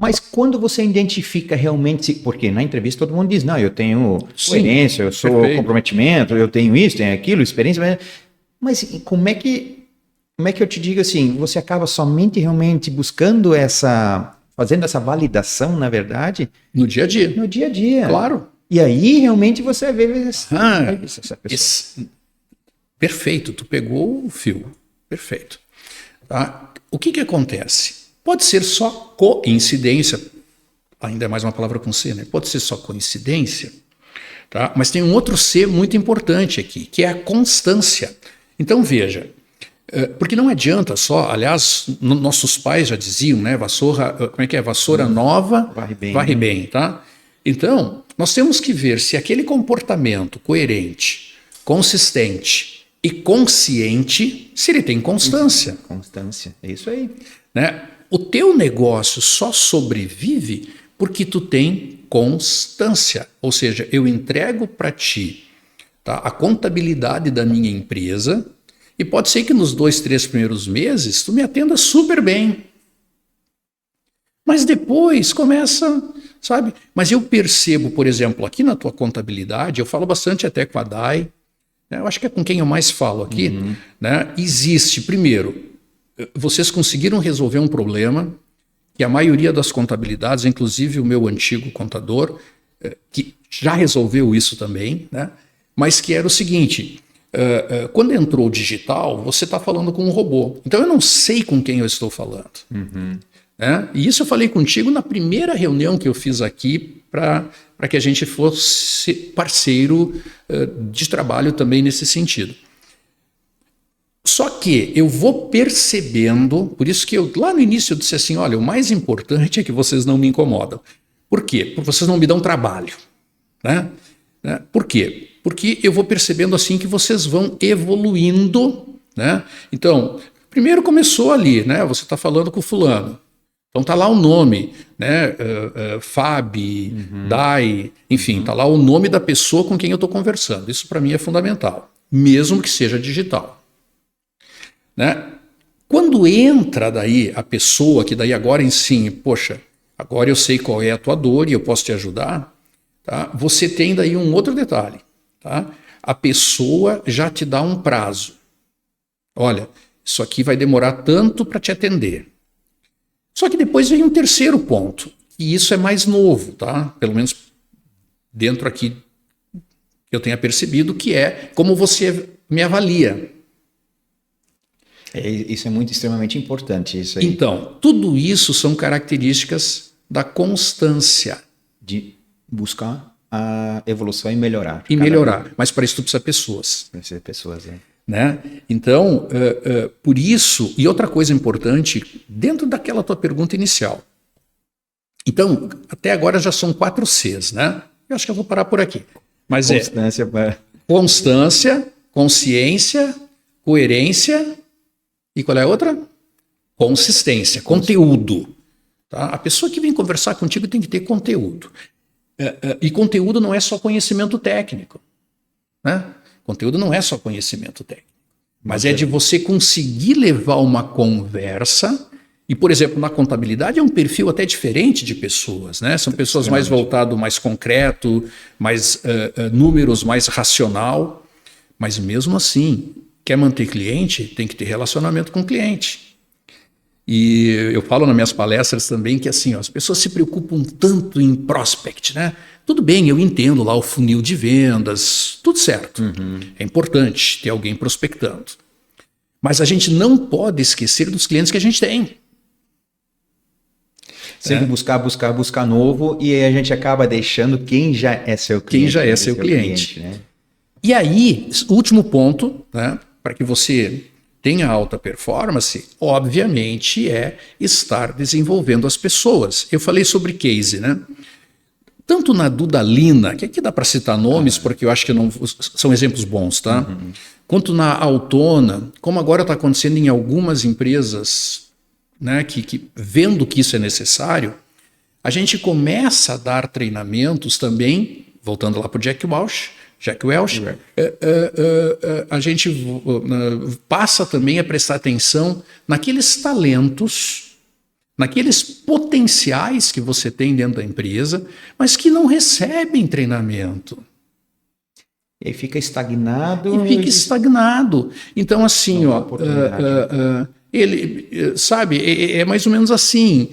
Mas quando você identifica realmente... Porque na entrevista todo mundo diz, não, eu tenho coerência, eu sou comprometimento, eu tenho isso, tenho aquilo, experiência... Mas como é que eu te digo assim, você acaba somente realmente buscando fazendo essa validação, na verdade... No dia a dia. No dia a dia. Claro. E aí realmente você vê essa pessoa. Perfeito, tu pegou o fio. Perfeito. Tá? O que acontece? Pode ser só coincidência, ainda é mais uma palavra com C, né? Pode ser só coincidência, tá? Mas tem um outro C muito importante aqui, que é a constância. Então veja, porque não adianta só, aliás, nossos pais já diziam, né? Vassoura nova, varre bem, tá? Então, nós temos que ver se aquele comportamento coerente, consistente e consciente, se ele tem constância. Constância, é isso aí. Né? O teu negócio só sobrevive porque tu tem constância. Ou seja, eu entrego para ti, tá, a contabilidade da minha empresa, e pode ser que nos 2, 3 primeiros meses tu me atenda super bem. Mas depois começa, sabe? Mas eu percebo, por exemplo, aqui na tua contabilidade, eu falo bastante até com a Dai, né? Eu acho que é com quem eu mais falo aqui, né? Existe, primeiro, vocês conseguiram resolver um problema que a maioria das contabilidades, inclusive o meu antigo contador, que já resolveu isso também, né? Mas que era o seguinte, quando entrou o digital, você está falando com um robô. Então eu não sei com quem eu estou falando. Né? E isso eu falei contigo na primeira reunião que eu fiz aqui para que a gente fosse parceiro de trabalho também nesse sentido. Só que eu vou percebendo, por isso que eu lá no início eu disse assim, olha, o mais importante é que vocês não me incomodam. Por quê? Porque vocês não me dão trabalho. Né? Por quê? Porque eu vou percebendo assim que vocês vão evoluindo. Né? Então, primeiro começou ali, né? Você está falando com o fulano. Então está lá o nome, né? Fabi, Dai, enfim, está lá o nome da pessoa com quem eu estou conversando. Isso para mim é fundamental, mesmo que seja digital. Né? Quando entra daí a pessoa, que daí agora ensine, poxa, agora eu sei qual é a tua dor e eu posso te ajudar, tá? Você tem daí um outro detalhe. Tá? A pessoa já te dá um prazo. Olha, isso aqui vai demorar tanto para te atender. Só que depois vem um terceiro ponto, e isso é mais novo, tá? Pelo menos dentro aqui que eu tenha percebido, que é como você me avalia. Isso é muito extremamente importante. Isso aí. Então, tudo isso são características da constância. De buscar a evolução e melhorar. E melhorar, mas para isso tu precisa pessoas. Precisa de pessoas, Né? Então, por isso, e outra coisa importante, dentro daquela tua pergunta inicial. Então, até agora já são 4 Cs, né? Eu acho que eu vou parar por aqui. Mas constância, consciência, coerência e qual é a outra? Consistência, conteúdo. Tá? A pessoa que vem conversar contigo tem que ter conteúdo. E conteúdo não é só conhecimento técnico. Né? Conteúdo não é só conhecimento técnico. Mas é de você conseguir levar uma conversa. E, por exemplo, na contabilidade é um perfil até diferente de pessoas. Né? São pessoas mais voltado, mais concreto, mais números, mais racional. Mas mesmo assim, quer manter cliente, tem que ter relacionamento com o cliente. E eu falo nas minhas palestras também que assim, ó, as pessoas se preocupam tanto em prospect, né? Tudo bem, eu entendo lá o funil de vendas, tudo certo. É importante ter alguém prospectando. Mas a gente não pode esquecer dos clientes que a gente tem. Sempre buscar novo, e aí a gente acaba deixando quem já é seu cliente. Quem já é seu cliente. Né? E aí, último ponto, né, para que você tenha alta performance, obviamente é estar desenvolvendo as pessoas. Eu falei sobre case, né? Tanto na Dudalina, que aqui dá para citar nomes, porque eu acho que não são exemplos bons, tá? Quanto na Autona, como agora está acontecendo em algumas empresas, né, que vendo que isso é necessário, a gente começa a dar treinamentos também, voltando lá para o Jack Welch, a gente passa também a prestar atenção naqueles talentos, naqueles potenciais que você tem dentro da empresa, mas que não recebem treinamento. E aí fica estagnado. Então, assim, ó, ele, sabe, é mais ou menos assim,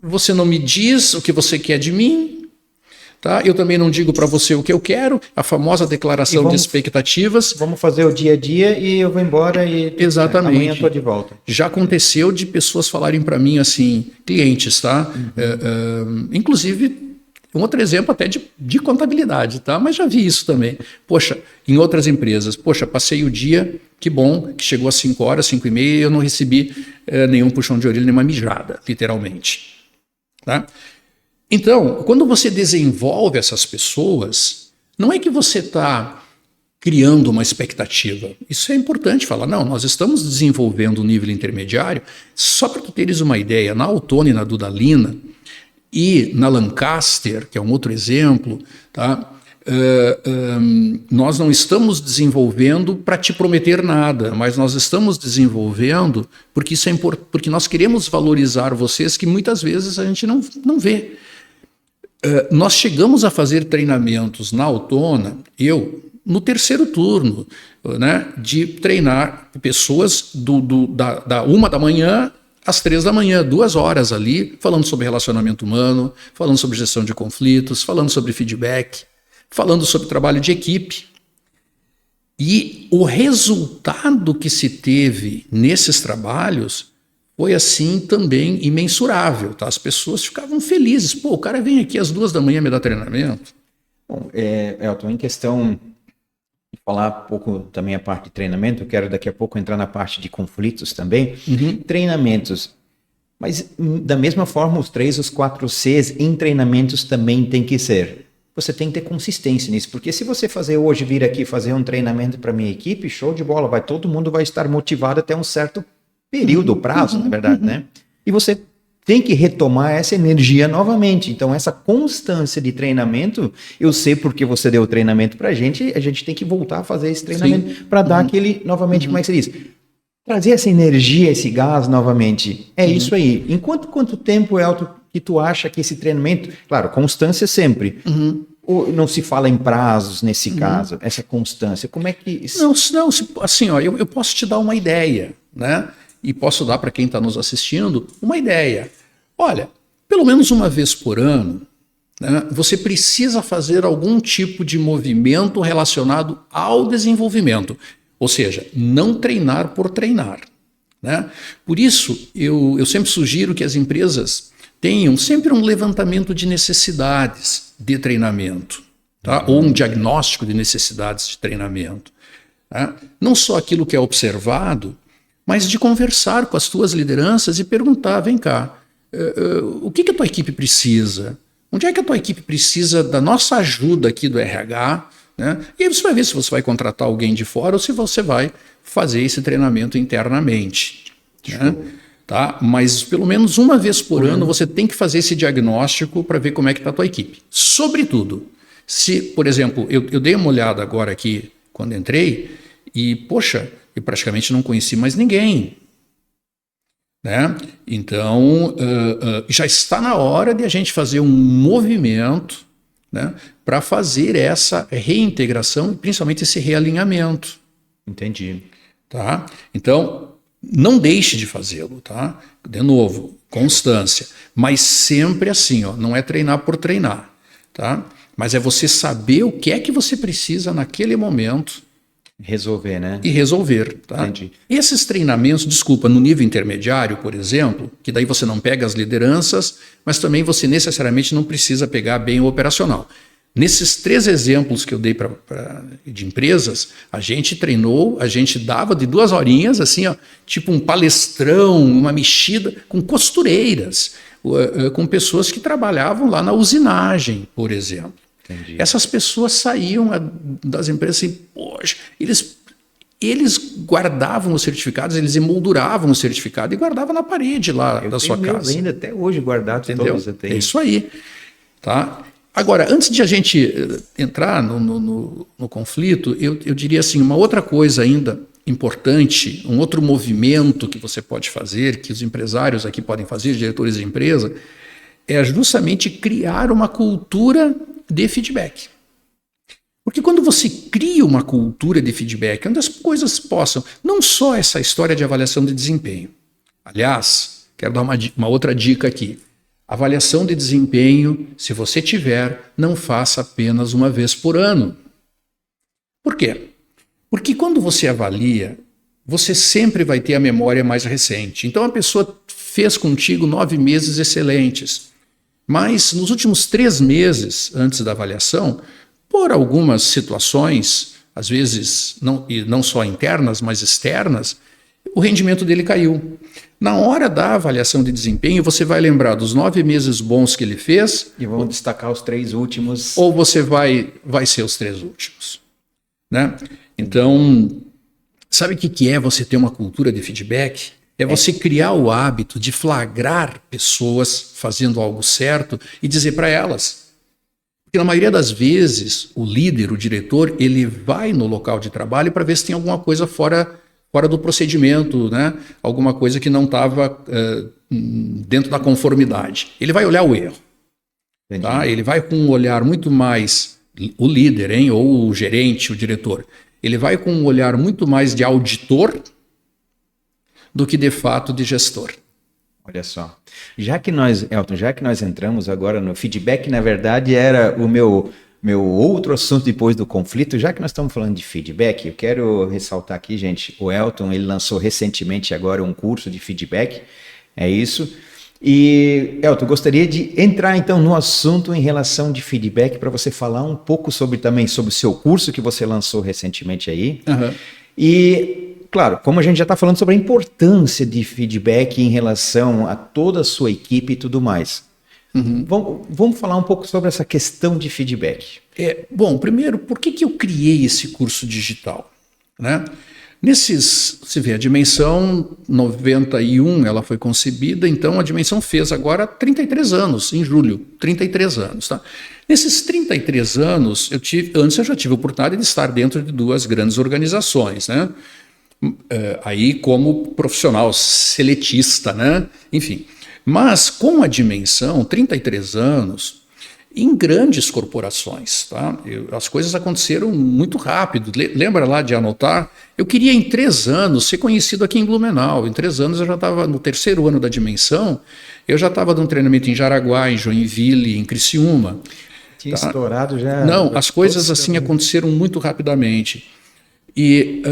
você não me diz o que você quer de mim, tá? Eu também não digo para você o que eu quero, a famosa declaração de expectativas. Vamos fazer o dia a dia e eu vou embora e exatamente. Amanhã eu estou de volta. Já aconteceu de pessoas falarem para mim assim, clientes, tá? Inclusive, um outro exemplo até de contabilidade, tá? Mas já vi isso também. Poxa, em outras empresas, passei o dia, que bom, que chegou às 5 horas, 5 e meia, e eu não recebi nenhum puxão de orelha, nenhuma mijada, literalmente. Tá? Então, quando você desenvolve essas pessoas, não é que você está criando uma expectativa. Isso é importante falar. Não, nós estamos desenvolvendo um nível intermediário. Só para tu teres uma ideia, na Autona e na Dudalina, e na Lancaster, que é um outro exemplo, tá? Nós não estamos desenvolvendo para te prometer nada, mas nós estamos desenvolvendo porque isso é porque nós queremos valorizar vocês, que muitas vezes a gente não vê. Nós chegamos a fazer treinamentos na Autona, no terceiro turno, né, de treinar pessoas da 1 da manhã às 3 da manhã, 2 horas ali, falando sobre relacionamento humano, falando sobre gestão de conflitos, falando sobre feedback, falando sobre trabalho de equipe. E o resultado que se teve nesses trabalhos foi assim também imensurável. Tá? As pessoas ficavam felizes. Pô, o cara vem aqui às 2 da manhã me dar treinamento. Bom, Elton, em questão de falar um pouco também a parte de treinamento, eu quero daqui a pouco entrar na parte de conflitos também. Treinamentos. Mas da mesma forma, os 3, os 4 Cs em treinamentos também tem que ser. Você tem que ter consistência nisso, porque se você vir aqui fazer um treinamento para minha equipe, show de bola, todo mundo vai estar motivado até um certo período, prazo, na verdade, né? E você tem que retomar essa energia novamente. Então, essa constância de treinamento, eu sei porque você deu o treinamento para a gente tem que voltar a fazer esse treinamento para dar aquele, novamente, como é que se diz? Trazer essa energia, esse gás novamente. É isso aí. Quanto tempo, Elton, que tu acha que esse treinamento... Claro, constância sempre. Ou não se fala em prazos nesse caso, essa constância. Como é que... Não, assim, ó, eu posso te dar uma ideia, né? E posso dar para quem está nos assistindo uma ideia. Olha, pelo menos uma vez por ano, né, você precisa fazer algum tipo de movimento relacionado ao desenvolvimento. Ou seja, não treinar por treinar. Né? Por isso, eu sempre sugiro que as empresas tenham sempre um levantamento de necessidades. de treinamento, tá? Ou um diagnóstico de necessidades de treinamento. Tá? Não só aquilo que é observado, mas de conversar com as tuas lideranças e perguntar, vem cá, o que a tua equipe precisa? Onde é que a tua equipe precisa da nossa ajuda aqui do RH? Né? E aí você vai ver se você vai contratar alguém de fora ou se você vai fazer esse treinamento internamente. Né? Tá? Mas pelo menos uma vez por ano você tem que fazer esse diagnóstico para ver como é que está a tua equipe. Sobretudo, se, por exemplo, eu dei uma olhada agora aqui quando entrei e, poxa, eu praticamente não conheci mais ninguém. Né? Então, já está na hora de a gente fazer um movimento, né, para fazer essa reintegração e principalmente esse realinhamento. Entendi. Tá? Então, não deixe de fazê-lo. Tá? De novo, constância. Mas sempre assim, ó, não é treinar por treinar. Tá? Mas é você saber o que é que você precisa naquele momento. Resolver, né? E resolver. Tá? Entendi. Esses treinamentos, desculpa, no nível intermediário, por exemplo, que daí você não pega as lideranças, mas também você necessariamente não precisa pegar bem o operacional. Nesses 3 exemplos que eu dei de empresas, a gente treinou, a gente dava de 2 horinhas, assim, ó, tipo um palestrão, uma mexida, com costureiras, com pessoas que trabalhavam lá na usinagem, por exemplo. Entendi. Essas pessoas saíam das empresas assim, poxa, eles guardavam os certificados, eles emolduravam o certificado e guardavam na parede lá da sua casa. Ainda até hoje guardado, entendeu? Todos eu tenho. É isso aí. Tá? Agora, antes de a gente entrar no conflito, eu diria assim, uma outra coisa ainda importante, um outro movimento que você pode fazer, que os empresários aqui podem fazer, diretores de empresa, é justamente criar uma cultura de feedback. Porque quando você cria uma cultura de feedback, onde as coisas possam, não só essa história de avaliação de desempenho. Aliás, quero dar uma outra dica aqui. Avaliação de desempenho, se você tiver, não faça apenas uma vez por ano. Por quê? Porque quando você avalia, você sempre vai ter a memória mais recente. Então a pessoa fez contigo 9 meses excelentes. Mas nos últimos 3 meses antes da avaliação, por algumas situações, às vezes não só internas, mas externas, o rendimento dele caiu. Na hora da avaliação de desempenho, você vai lembrar dos 9 meses bons que ele fez. E vamos destacar os 3 últimos. Ou você vai ser os 3 últimos. Né? Então, sabe o que é você ter uma cultura de feedback? É você criar o hábito de flagrar pessoas fazendo algo certo e dizer para elas. Porque na maioria das vezes, o líder, o diretor, ele vai no local de trabalho para ver se tem alguma coisa fora do procedimento, né? Alguma coisa que não estava dentro da conformidade. Ele vai olhar o erro. Tá? Ele vai com um olhar muito mais, o líder, hein? Ou o gerente, o diretor, ele vai com um olhar muito mais de auditor do que de fato de gestor. Olha só, Elton, já que nós entramos agora no feedback, na verdade era o meu outro assunto depois do conflito, já que nós estamos falando de feedback, eu quero ressaltar aqui, gente, o Elton, ele lançou recentemente agora um curso de feedback, é isso. E, Elton, gostaria de entrar então no assunto em relação de feedback para você falar um pouco também sobre o seu curso que você lançou recentemente aí. Uhum. E, claro, como a gente já está falando sobre a importância de feedback em relação a toda a sua equipe e tudo mais. Uhum. Vamos falar um pouco sobre essa questão de feedback. Bom, primeiro, por que eu criei esse curso digital? Né? Você vê, a Dimensão 91, ela foi concebida, então a Dimensão fez agora 33 anos, em julho, 33 anos. Tá? Nesses 33 anos, antes eu já tive a oportunidade de estar dentro de 2 grandes organizações, né? Aí como profissional seletista, né? Enfim. Mas com a Dimensão, 33 anos, em grandes corporações, tá? As coisas aconteceram muito rápido. Lembra lá de anotar? Eu queria em 3 anos ser conhecido aqui em Blumenau. Em 3 anos eu já estava no 3º ano da Dimensão, eu já estava dando treinamento em Jaraguá, em Joinville, em Criciúma. Tinha estourado já. Não, as coisas assim aconteceram muito rapidamente. E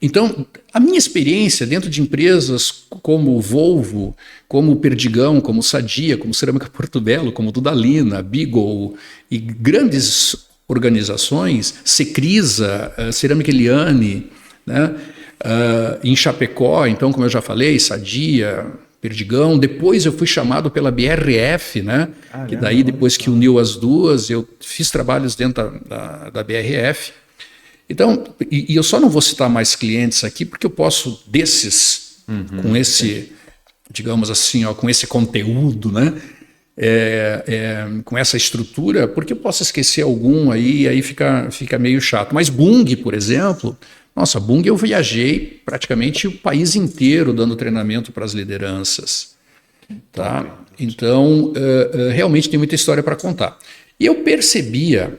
Então, a minha experiência dentro de empresas como Volvo, como Perdigão, como Sadia, como Cerâmica Porto Belo, como Dudalina, Beagle e grandes organizações, Secrisa, Cerâmica Eliane, né? Em Chapecó, então, como eu já falei, Sadia, Perdigão. Depois eu fui chamado pela BRF, né? Que daí, depois que uniu as duas, eu fiz trabalhos dentro da BRF. Então, e eu só não vou citar mais clientes aqui, porque eu posso, desses, com esse, digamos assim, ó, com esse conteúdo, né? Com essa estrutura, porque eu posso esquecer algum aí fica meio chato. Mas Bung, por exemplo, nossa, Bung eu viajei praticamente o país inteiro dando treinamento para as lideranças. Tá? Então, realmente tem muita história para contar. E eu percebia,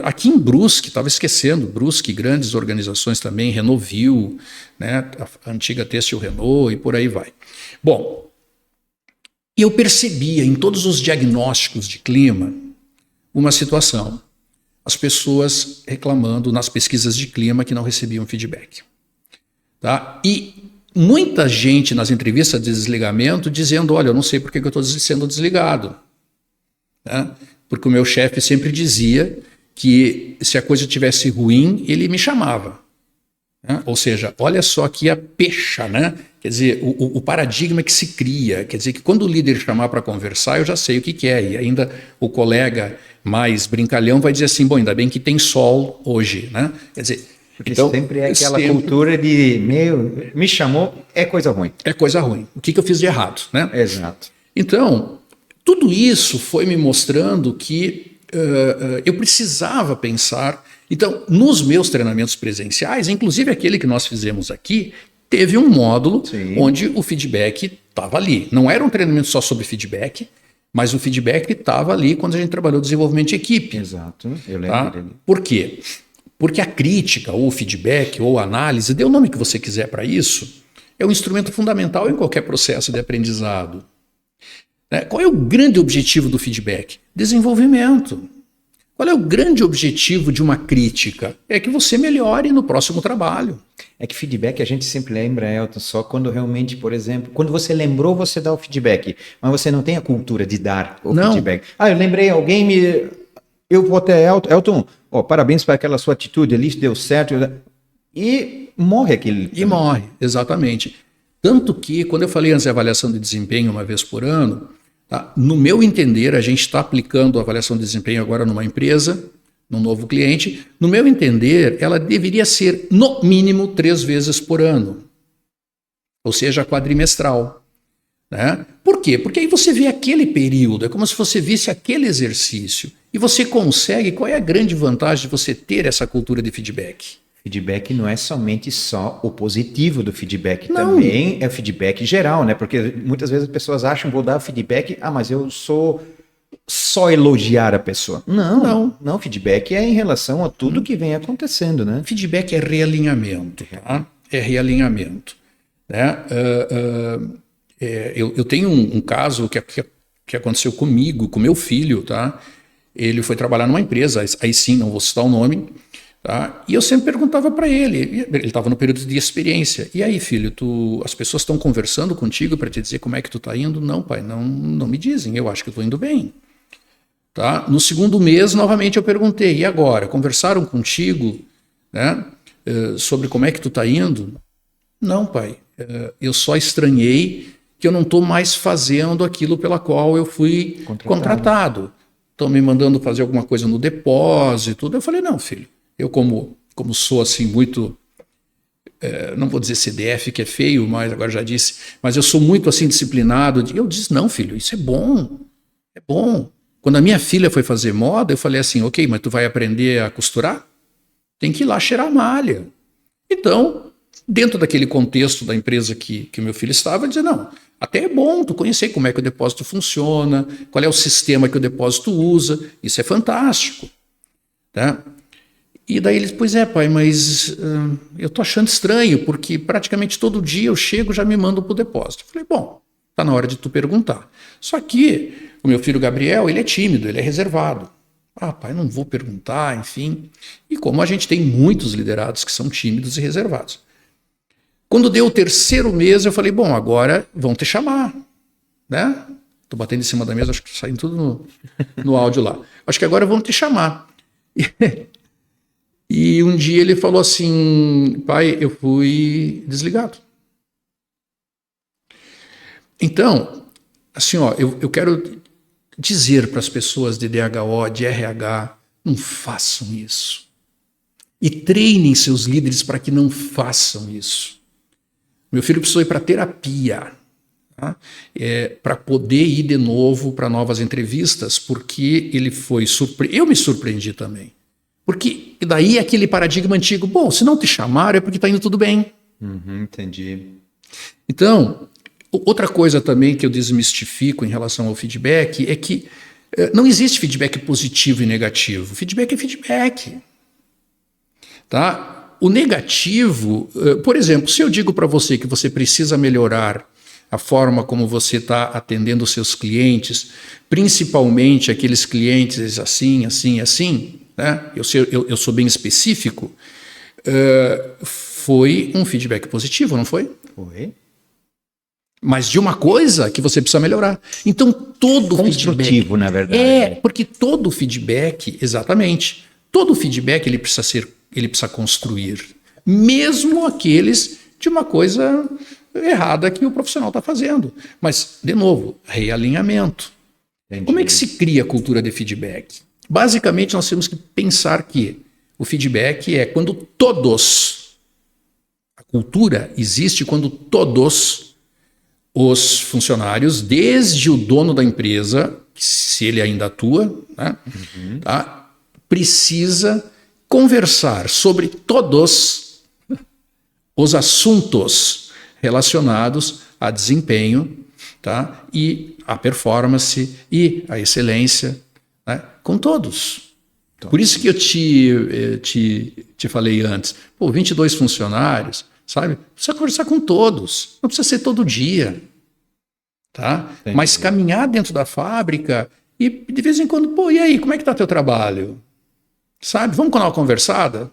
aqui em Brusque, estava esquecendo, Brusque, grandes organizações também, Renovil, né, a antiga Têxtil Renault e por aí vai. Bom, e eu percebia em todos os diagnósticos de clima uma situação. As pessoas reclamando nas pesquisas de clima que não recebiam feedback. Tá? E muita gente nas entrevistas de desligamento dizendo, olha, eu não sei por que eu estou sendo desligado. Tá? Porque o meu chefe sempre dizia que se a coisa estivesse ruim, ele me chamava. Né? Ou seja, olha só aqui a pecha, né? Quer dizer, o paradigma que se cria, quer dizer que quando o líder chamar para conversar, eu já sei o que é, e ainda o colega mais brincalhão vai dizer assim, bom, ainda bem que tem sol hoje, né? Quer dizer, porque então, sempre é aquela cultura de, me chamou, é coisa ruim. É coisa ruim. O que eu fiz de errado, né? Exato. Então, tudo isso foi me mostrando que eu precisava pensar. Então, nos meus treinamentos presenciais, inclusive aquele que nós fizemos aqui, teve um módulo onde o feedback estava ali. Não era um treinamento só sobre feedback, mas o feedback estava ali quando a gente trabalhou desenvolvimento de equipe. Exato, eu lembro dele. Por quê? Porque a crítica, ou o feedback, ou a análise, dê o nome que você quiser para isso, é um instrumento fundamental em qualquer processo de aprendizado. Qual é o grande objetivo do feedback? Desenvolvimento. Qual é o grande objetivo de uma crítica? É que você melhore no próximo trabalho. É que feedback a gente sempre lembra, Elton, só quando realmente, por exemplo, quando você lembrou, você dá o feedback, mas você não tem a cultura de dar o feedback. Eu lembrei, eu vou até Elton, parabéns para aquela sua atitude ali, deu certo, e morre aquele... E morre, exatamente. Tanto que, quando eu falei antes de avaliação de desempenho uma vez por ano, tá? No meu entender, a gente está aplicando a avaliação de desempenho agora numa empresa, num novo cliente. No meu entender, ela deveria ser, no mínimo, 3 vezes por ano. Ou seja, quadrimestral. Né? Por quê? Porque aí você vê aquele período, é como se você visse aquele exercício. E você consegue, qual é a grande vantagem de você ter essa cultura de feedback? Feedback não é somente só o positivo do feedback, também é o feedback geral, né? Porque muitas vezes as pessoas acham, vou dar feedback, mas eu sou só elogiar a pessoa. Não, feedback é em relação a tudo que vem acontecendo, né? Feedback é realinhamento, tá? É realinhamento. Né? Eu tenho um caso que aconteceu comigo, com meu filho, tá? Ele foi trabalhar numa empresa, aí sim, não vou citar o nome, tá? E eu sempre perguntava para ele estava no período de experiência, e aí, filho, as pessoas estão conversando contigo para te dizer como é que tu está indo? Não, pai, não me dizem, eu acho que eu estou indo bem. Tá? No segundo mês, novamente eu perguntei, e agora? Conversaram contigo, né, sobre como é que tu está indo? Não, pai, eu só estranhei que eu não estou mais fazendo aquilo pela qual eu fui contratado. Estão me mandando fazer alguma coisa no depósito. Eu falei, não, filho, eu como sou assim muito, não vou dizer CDF, que é feio, mas agora já disse, mas eu sou muito assim disciplinado. Eu disse, não, filho, isso é bom, é bom. Quando a minha filha foi fazer moda, eu falei assim, ok, mas tu vai aprender a costurar? Tem que ir lá cheirar a malha. Então, dentro daquele contexto da empresa que meu filho estava, eu dizia, não, até é bom tu conhecer como é que o depósito funciona, qual é o sistema que o depósito usa, isso é fantástico. Tá? E daí eles, pois é, pai, mas eu tô achando estranho, porque praticamente todo dia eu chego e já me mandam pro depósito. Eu falei, bom, tá na hora de tu perguntar. Só que o meu filho Gabriel, ele é tímido, ele é reservado. Pai, não vou perguntar, enfim. E como a gente tem muitos liderados que são tímidos e reservados. Quando deu o 3º mês, eu falei, bom, agora vão te chamar, né? Tô batendo em cima da mesa, acho que tá saindo tudo no áudio lá. Acho que agora vão te chamar. E um dia ele falou assim, pai, eu fui desligado. Então, assim, ó, eu quero dizer para as pessoas de DHO, de RH, não façam isso. E treinem seus líderes para que não façam isso. Meu filho precisou ir para terapia, tá? Para poder ir de novo para novas entrevistas, porque ele foi eu me surpreendi também. Porque daí aquele paradigma antigo, bom, se não te chamaram é porque está indo tudo bem. Entendi. Então, outra coisa também que eu desmistifico em relação ao feedback é que não existe feedback positivo e negativo. Feedback é feedback. Tá? O negativo, por exemplo, se eu digo para você que você precisa melhorar a forma como você está atendendo os seus clientes, principalmente aqueles clientes assim, né? Eu sou bem específico, foi um feedback positivo, não foi? Foi. Mas de uma coisa que você precisa melhorar. Então, todo construtivo, feedback, na verdade. porque todo feedback, exatamente, todo feedback ele precisa construir, mesmo aqueles de uma coisa errada que o profissional está fazendo. Mas, de novo, realinhamento. Entendi. Como é que se cria a cultura de feedback? Basicamente, nós temos que pensar que o feedback é quando todos, a cultura existe quando todos os funcionários, desde o dono da empresa, se ele ainda atua, né, tá, precisa conversar sobre todos os assuntos relacionados a desempenho, tá, e a performance e a excelência, né, com todos. Por isso que eu te falei antes, 22 funcionários, sabe? Precisa conversar com todos, não precisa ser todo dia, tá? Mas caminhar dentro da fábrica e de vez em quando, e aí, como é que está teu trabalho? Sabe? Vamos dar uma conversada?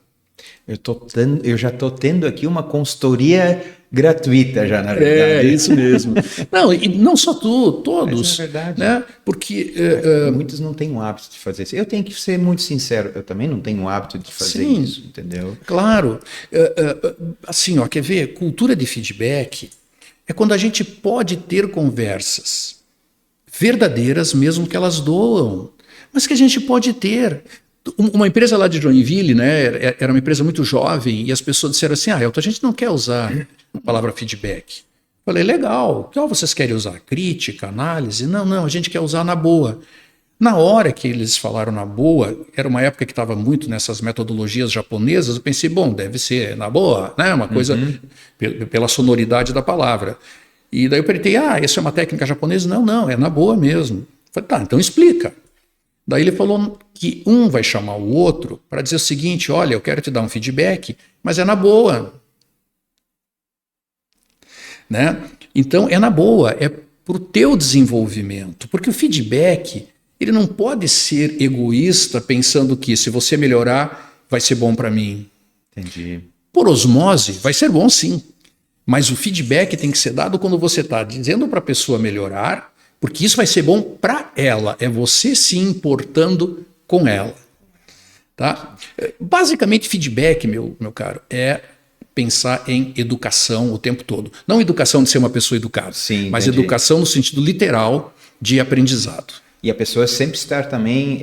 Eu já estou tendo aqui uma consultoria gratuita já, na verdade. É, isso mesmo. Não, e não só tu, todos. Mas é verdade. Né? Porque muitos não têm o hábito de fazer isso. Eu tenho que ser muito sincero, eu também não tenho o hábito de fazer isso, entendeu? Claro. Assim, ó, quer ver? Cultura de feedback é quando a gente pode ter conversas verdadeiras, mesmo que elas doam, mas que a gente pode ter. Uma empresa lá de Joinville, né, era uma empresa muito jovem, e as pessoas disseram assim, Elton, a gente não quer usar a palavra feedback. Falei, legal, qual vocês querem usar? Crítica, análise? Não, a gente quer usar na boa. Na hora que eles falaram na boa, era uma época que estava muito nessas metodologias japonesas, eu pensei, bom, deve ser na boa, né, uma coisa pela sonoridade da palavra. E daí eu perguntei, essa é uma técnica japonesa? Não, é na boa mesmo. Falei, tá, então explica. Daí ele falou que um vai chamar o outro para dizer o seguinte, olha, eu quero te dar um feedback, mas é na boa. Né? Então, é na boa, é para o teu desenvolvimento. Porque o feedback, ele não pode ser egoísta pensando que se você melhorar, vai ser bom para mim. Entendi. Por osmose, vai ser bom sim. Mas o feedback tem que ser dado quando você está dizendo para a pessoa melhorar, porque isso vai ser bom para ela, é você se importando com ela. Tá? Basicamente, feedback, meu caro, é pensar em educação o tempo todo. Não educação de ser uma pessoa educada, sim, mas entendi. Educação no sentido literal de aprendizado. E a pessoa sempre estar também,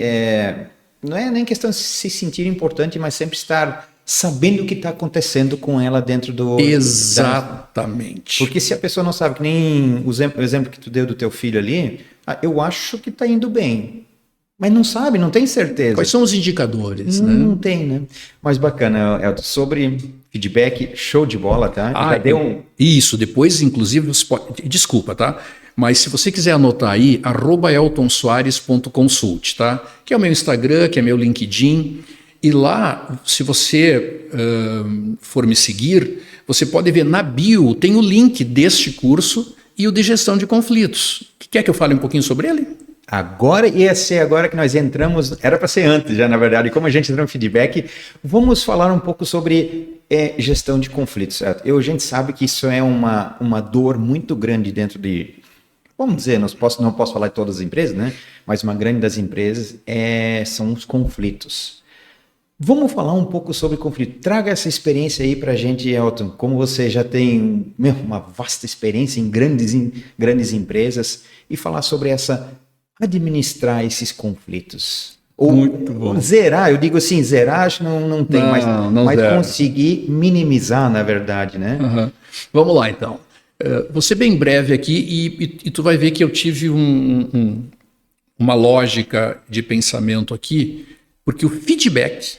não é nem questão de se sentir importante, mas sempre estar sabendo o que está acontecendo com ela dentro do... Exatamente. Porque se a pessoa não sabe, que nem o exemplo que tu deu do teu filho ali, eu acho que está indo bem, mas não sabe, não tem certeza. Quais são os indicadores? Não tem, né? Mas bacana, Elton, sobre feedback, show de bola, tá? Já deu um... Isso, depois inclusive, você pode... desculpa, tá? Mas se você quiser anotar aí, @eltonsoares.consult, tá? Que é o meu Instagram, que é meu LinkedIn. E lá, se você for me seguir, você pode ver na bio, tem o link deste curso e o de gestão de conflitos. Quer que eu fale um pouquinho sobre ele? Agora ia ser agora que nós entramos, era para ser antes já, na verdade, como a gente entrou no feedback, vamos falar um pouco sobre é gestão de conflitos, certo? A gente sabe que isso é uma dor muito grande dentro de, vamos dizer, não posso falar de todas as empresas, né? Mas uma grande das empresas são os conflitos. Vamos falar um pouco sobre conflito. Traga essa experiência aí para a gente, Elton. Como você já tem uma vasta experiência em grandes empresas e falar sobre administrar esses conflitos. Ou Muito bom. zerar, eu digo assim, zerar acho que não tem, mas zero. conseguir minimizar, na verdade, né? Uhum. Vamos lá, então. Vou ser bem breve aqui e tu vai ver que eu tive uma lógica de pensamento aqui, porque o feedback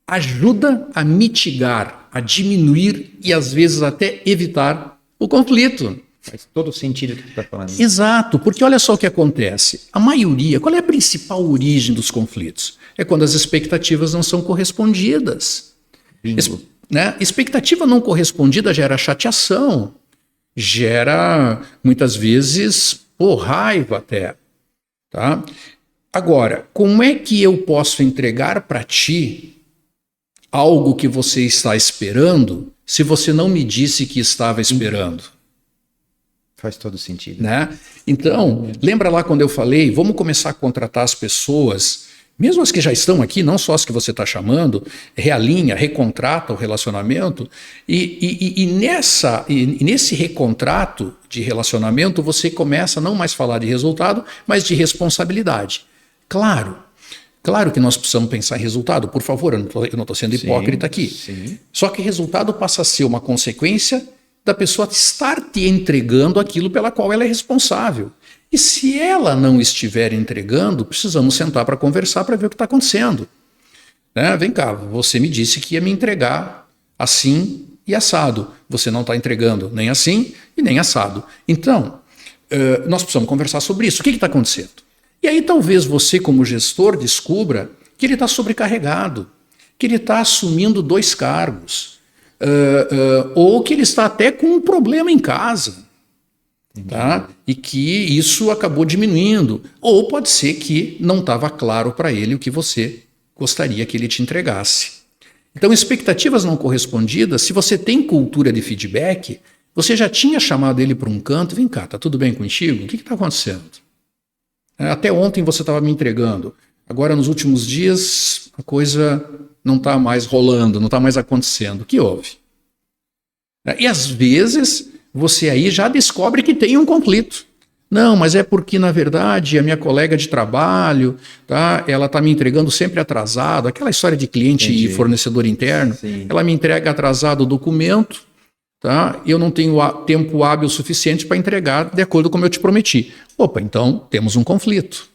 ajuda a mitigar, a diminuir e às vezes até evitar o conflito. Faz todo sentido o que tu está falando. Exato, porque olha só o que acontece. A maioria, qual é a principal origem dos conflitos? É quando as expectativas não são correspondidas. Bingo. Expectativa não correspondida gera chateação, gera muitas vezes raiva até. Tá? Agora, como é que eu posso entregar para ti algo que você está esperando se você não me disse que estava esperando? Faz todo sentido. Né? Então, lembra lá quando eu falei, vamos começar a contratar as pessoas, mesmo as que já estão aqui, não só as que você está chamando, realinha, recontrata o relacionamento, e nesse recontrato de relacionamento você começa a não mais falar de resultado, mas de responsabilidade. Claro que nós precisamos pensar em resultado, por favor, eu não estou sendo hipócrita aqui. Sim. Só que resultado passa a ser uma consequência da pessoa estar te entregando aquilo pela qual ela é responsável. E se ela não estiver entregando, precisamos sentar para conversar para ver o que está acontecendo. Vem cá, você me disse que ia me entregar assim e assado. Você não está entregando nem assim e nem assado. Então, nós precisamos conversar sobre isso. O que está acontecendo? E aí talvez você, como gestor, descubra que ele está sobrecarregado, que ele está assumindo 2 cargos, ou que ele está até com um problema em casa, tá? E que isso acabou diminuindo. Ou pode ser que não estava claro para ele o que você gostaria que ele te entregasse. Então, expectativas não correspondidas, se você tem cultura de feedback, você já tinha chamado ele para um canto, vem cá, tá tudo bem contigo? O que está acontecendo? Até ontem você estava me entregando. Agora, nos últimos dias, a coisa não está mais rolando, não está mais acontecendo. O que houve? E às vezes, você aí já descobre que tem um conflito. Não, mas é porque, na verdade, a minha colega de trabalho, tá, ela está me entregando sempre atrasado. Aquela história de cliente e fornecedor interno. Sim. Ela me entrega atrasado o documento, tá? Eu não tenho tempo hábil suficiente para entregar de acordo com como eu te prometi. Opa, então temos um conflito.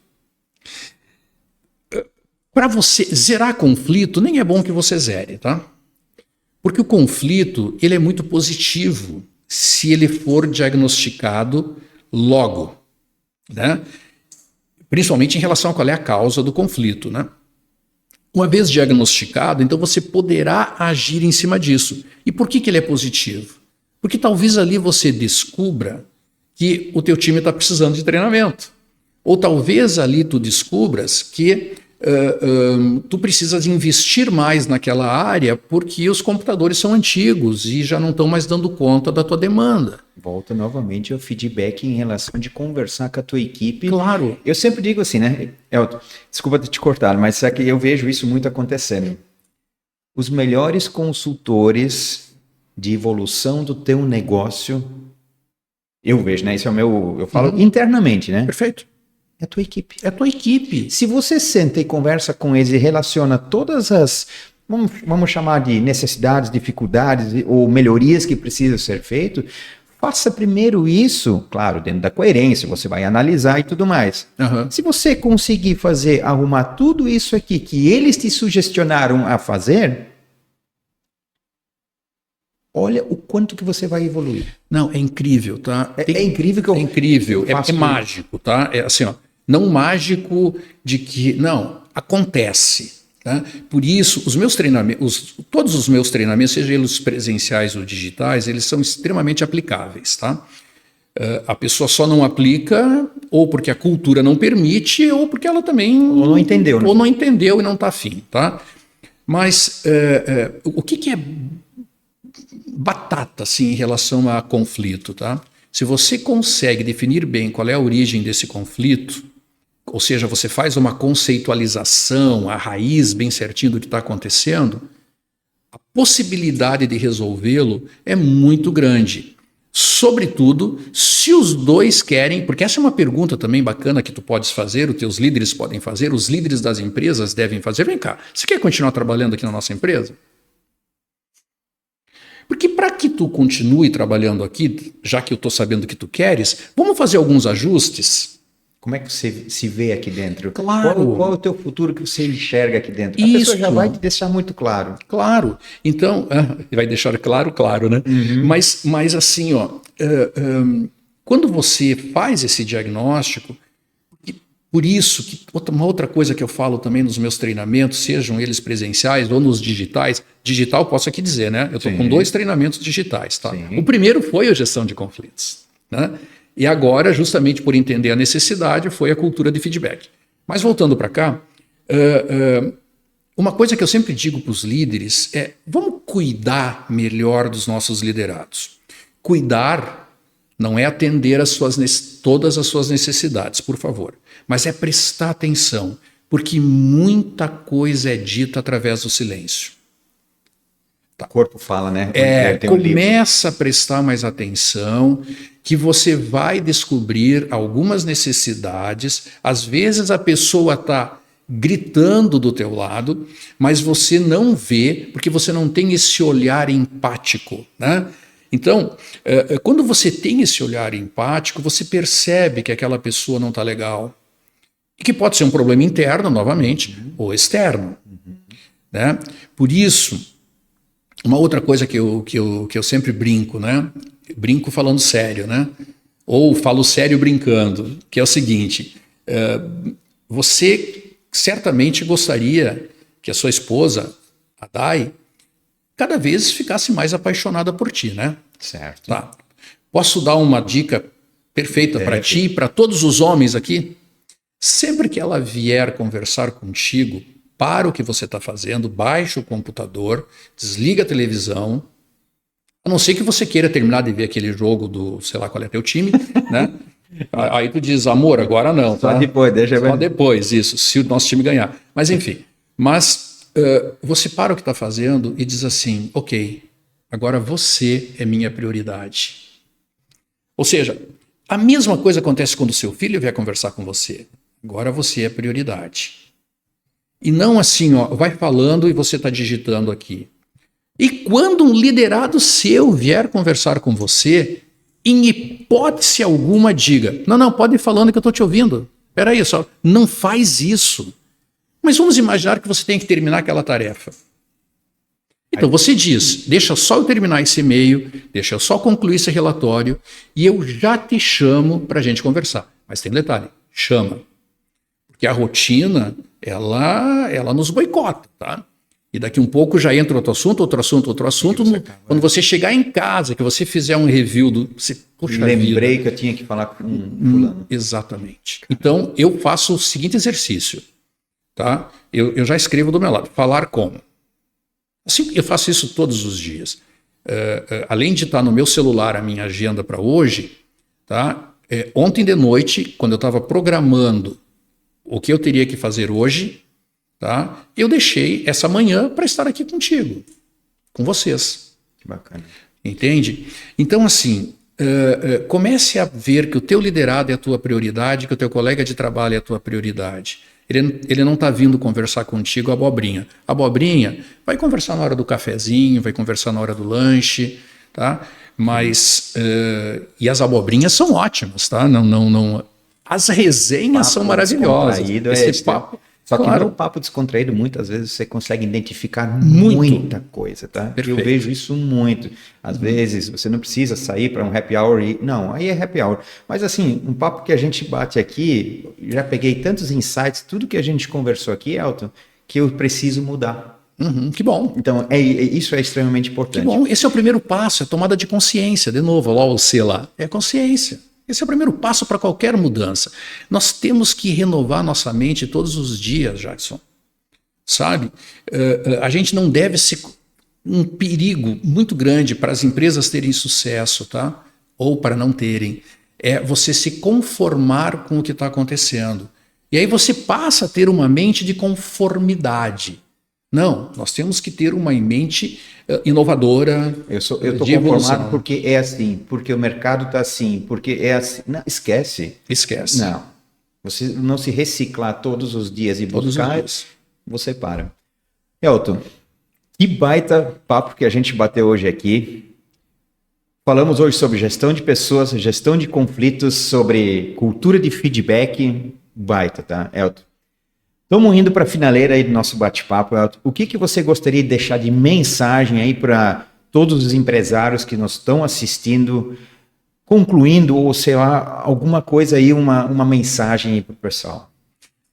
Para você zerar conflito, nem é bom que você zere, tá? Porque o conflito, ele é muito positivo se ele for diagnosticado logo, né? Principalmente em relação a qual é a causa do conflito, né? Uma vez diagnosticado, então você poderá agir em cima disso. E por que ele é positivo? Porque talvez ali você descubra que o teu time está precisando de treinamento. Ou talvez ali tu descubras que tu precisas investir mais naquela área porque os computadores são antigos e já não estão mais dando conta da tua demanda. Volta novamente ao feedback em relação de conversar com a tua equipe. Claro. Eu sempre digo assim, né, Elton, desculpa te cortar, mas é que eu vejo isso muito acontecendo. Os melhores consultores de evolução do teu negócio, eu vejo, né, isso é o meu, eu falo internamente, né? Perfeito. É a tua equipe. É a tua equipe. Se você senta e conversa com eles e relaciona todas as, vamos chamar de necessidades, dificuldades ou melhorias que precisam ser feitas, faça primeiro isso, claro, dentro da coerência, você vai analisar e tudo mais. Uhum. Se você conseguir arrumar tudo isso aqui que eles te sugestionaram a fazer, olha o quanto que você vai evoluir. Não, é incrível, tá? É incrível que eu... É incrível, é mágico, tá? É assim, ó, não mágico de que... Não, acontece. Tá? Por isso, os meus treinamentos, todos os meus treinamentos, sejam eles presenciais ou digitais, eles são extremamente aplicáveis. Tá? A pessoa só não aplica ou porque a cultura não permite ou porque ela também... Ou não entendeu. Né? Ou não entendeu e não está afim. Tá? Mas o que é batata assim, em relação a conflito. Tá? Se você consegue definir bem qual é a origem desse conflito, ou seja, você faz uma conceitualização, a raiz bem certinho do que está acontecendo, a possibilidade de resolvê-lo é muito grande. Sobretudo, se os dois querem, porque essa é uma pergunta também bacana que tu podes fazer, os teus líderes podem fazer, os líderes das empresas devem fazer. Vem cá, você quer continuar trabalhando aqui na nossa empresa? Porque para que tu continue trabalhando aqui, já que eu estou sabendo que tu queres, vamos fazer alguns ajustes? Como é que você se vê aqui dentro? Claro. Qual é o teu futuro que você enxerga aqui dentro? A Isso. pessoa já vai te deixar muito claro. Claro. Então, vai deixar claro, né? Uhum. Mas assim, quando você faz esse diagnóstico, por isso que uma outra coisa que eu falo também nos meus treinamentos, sejam eles presenciais ou nos digitais, digital posso aqui dizer, né? Eu estou com 2 treinamentos digitais, tá? Sim. O primeiro foi a gestão de conflitos, né? E agora, justamente por entender a necessidade, foi a cultura de feedback. Mas voltando para cá, uma coisa que eu sempre digo para os líderes é: vamos cuidar melhor dos nossos liderados. Cuidar não é atender todas as suas necessidades, por favor, mas é prestar atenção, porque muita coisa é dita através do silêncio. O corpo fala, né? Começa a prestar mais atenção, que você vai descobrir algumas necessidades. Às vezes a pessoa está gritando do teu lado, mas você não vê, porque você não tem esse olhar empático, né? Então, quando você tem esse olhar empático, você percebe que aquela pessoa não está legal. E que pode ser um problema interno, novamente, ou externo. Né? Por isso, uma outra coisa que eu sempre brinco, né? Brinco falando sério, né? Ou falo sério brincando, que é o seguinte: você certamente gostaria que a sua esposa, a Dai, cada vez ficasse mais apaixonada por ti, né? Certo. Tá. Posso dar uma dica perfeita para ti e para todos os homens aqui? Sempre que ela vier conversar contigo, para o que você está fazendo, baixa o computador, desliga a televisão, a não ser que você queira terminar de ver aquele jogo do, sei lá qual é teu time, né? Aí tu diz: amor, agora não. Só tá? depois, deixa eu ver. Só depois, isso, se o nosso time ganhar. Mas enfim, você para o que está fazendo e diz assim: ok, agora você é minha prioridade. Ou seja, a mesma coisa acontece quando o seu filho vier conversar com você. Agora você é prioridade. E não assim, vai falando e você está digitando aqui. E quando um liderado seu vier conversar com você, em hipótese alguma diga: não, pode ir falando que eu estou te ouvindo. Espera aí, só não faz isso. Mas vamos imaginar que você tem que terminar aquela tarefa. Então você diz: deixa só eu terminar esse e-mail, deixa eu só concluir esse relatório e eu já te chamo para a gente conversar. Mas tem um detalhe: chama. Porque a rotina, ela nos boicota, tá? E daqui um pouco já entra outro assunto. Quando você chegar em casa, que você fizer um review do... Lembrei que eu tinha que falar com fulano. Exatamente. Então, eu faço o seguinte exercício, tá? Eu já escrevo do meu lado: falar como. Assim, eu faço isso todos os dias. Além de estar no meu celular a minha agenda para hoje, tá? Ontem de noite, quando eu estava programando o que eu teria que fazer hoje, tá? Eu deixei essa manhã para estar aqui contigo, com vocês. Que bacana. Entende? Então, assim, comece a ver que o teu liderado é a tua prioridade, que o teu colega de trabalho é a tua prioridade. Ele não está vindo conversar contigo abobrinha. Abobrinha vai conversar na hora do cafezinho, vai conversar na hora do lanche, tá? Mas, e as abobrinhas são ótimas, tá? Não, as resenhas são maravilhosas. Esse papo. Só que no papo descontraído, muitas vezes você consegue identificar muita coisa, tá? Perfeito. Eu vejo isso muito. Às vezes você não precisa sair para um happy hour não, aí é happy hour. Mas assim, um papo que a gente bate aqui, já peguei tantos insights, tudo que a gente conversou aqui, Elton, que eu preciso mudar. Que bom. Então, isso é extremamente importante. Que bom. Esse é o primeiro passo, é tomada de consciência. De novo, lá o C lá. É consciência. Esse é o primeiro passo para qualquer mudança. Nós temos que renovar nossa mente todos os dias, Jackson. Sabe? A gente não deve se um perigo muito grande para as empresas terem sucesso, tá? Ou para não terem, é você se conformar com o que está acontecendo. E aí você passa a ter uma mente de conformidade. Não, nós temos que ter uma mente inovadora. Eu estou conformado porque é assim, porque o mercado está assim, porque é assim. Não, esquece. Esquece. Não. Você não se reciclar todos os dias e buscar, você para. Elton, que baita papo que a gente bateu hoje aqui. Falamos hoje sobre gestão de pessoas, gestão de conflitos, sobre cultura de feedback. Baita, tá, Elton? Estamos indo para a finaleira aí do nosso bate-papo, Elton. O que você gostaria de deixar de mensagem aí para todos os empresários que nos estão assistindo, concluindo, ou sei lá, alguma coisa aí, uma mensagem aí para o pessoal?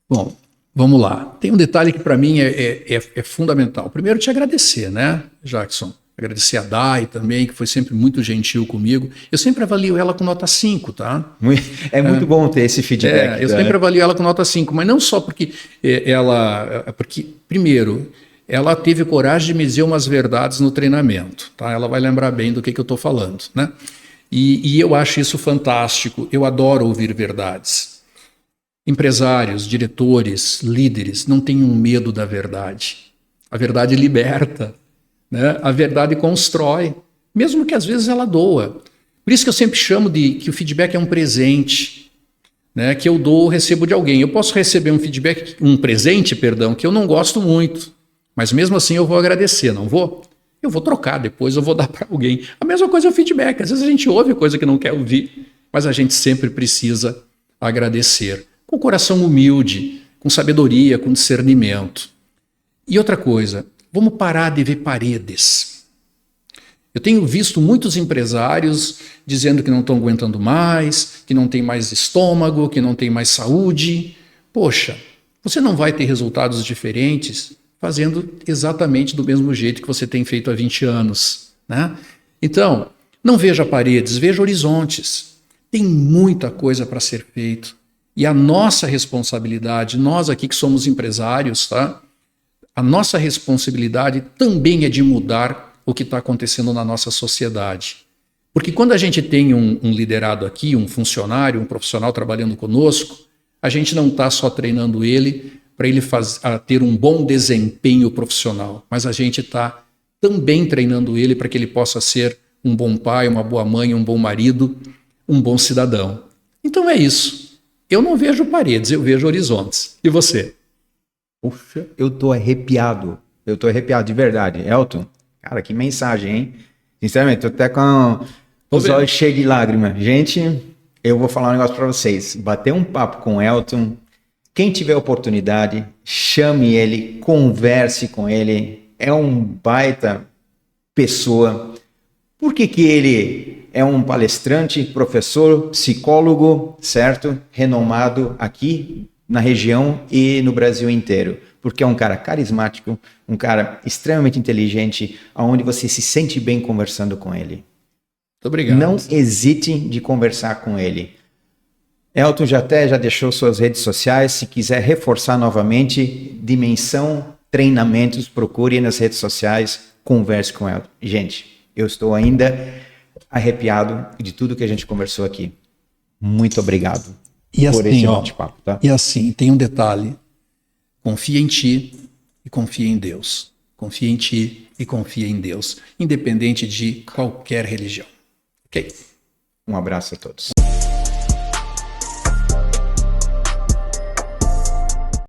Bom, vamos lá. Tem um detalhe que para mim é fundamental. Primeiro, te agradecer, né, Jackson? Agradecer a Dai também, que foi sempre muito gentil comigo. Eu sempre avalio ela com nota 5, tá? É muito bom ter esse feedback. Eu sempre avalio ela com nota 5, mas não só porque porque, primeiro, ela teve coragem de me dizer umas verdades no treinamento, tá? Ela vai lembrar bem do que eu estou falando, né? E eu acho isso fantástico. Eu adoro ouvir verdades. Empresários, diretores, líderes, não tenham medo da verdade. A verdade liberta. Né? A verdade constrói, mesmo que às vezes ela doa. Por isso que eu sempre chamo de que o feedback é um presente, né? Que eu dou ou recebo de alguém. Eu posso receber um presente, que eu não gosto muito, mas mesmo assim eu vou agradecer, não vou? Eu vou trocar depois, eu vou dar para alguém. A mesma coisa é o feedback. Às vezes a gente ouve coisa que não quer ouvir, mas a gente sempre precisa agradecer. Com coração humilde, com sabedoria, com discernimento. E outra coisa, vamos parar de ver paredes. Eu tenho visto muitos empresários dizendo que não estão aguentando mais, que não tem mais estômago, que não tem mais saúde. Poxa, você não vai ter resultados diferentes fazendo exatamente do mesmo jeito que você tem feito há 20 anos. Né? Então, não veja paredes, veja horizontes. Tem muita coisa para ser feito. E a nossa responsabilidade, nós aqui que somos empresários, tá? A nossa responsabilidade também é de mudar o que está acontecendo na nossa sociedade. Porque quando a gente tem um liderado aqui, um funcionário, um profissional trabalhando conosco, a gente não está só treinando ele para ele ter um bom desempenho profissional, mas a gente está também treinando ele para que ele possa ser um bom pai, uma boa mãe, um bom marido, um bom cidadão. Então é isso. Eu não vejo paredes, eu vejo horizontes. E você? Puxa, eu tô arrepiado de verdade. Elton, cara, que mensagem, hein? Sinceramente, tô até com os olhos cheios de lágrimas. Gente, eu vou falar um negócio para vocês. Bater um papo com o Elton, quem tiver oportunidade, chame ele, converse com ele. É um baita pessoa. Por que ele é um palestrante, professor, psicólogo, certo? Renomado aqui na região e no Brasil inteiro, porque é um cara carismático, um cara extremamente inteligente, onde você se sente bem conversando com ele. Muito obrigado. Não hesite de conversar com ele. Elton já deixou suas redes sociais, se quiser reforçar novamente, Dimensão Treinamentos, procure nas redes sociais, converse com Elton. Gente, eu estou ainda arrepiado de tudo que a gente conversou aqui. Muito obrigado. E assim, tá? E assim, tem um detalhe. Confia em ti e confia em Deus. Confia em ti e confia em Deus, independente de qualquer religião. Ok? Um abraço a todos.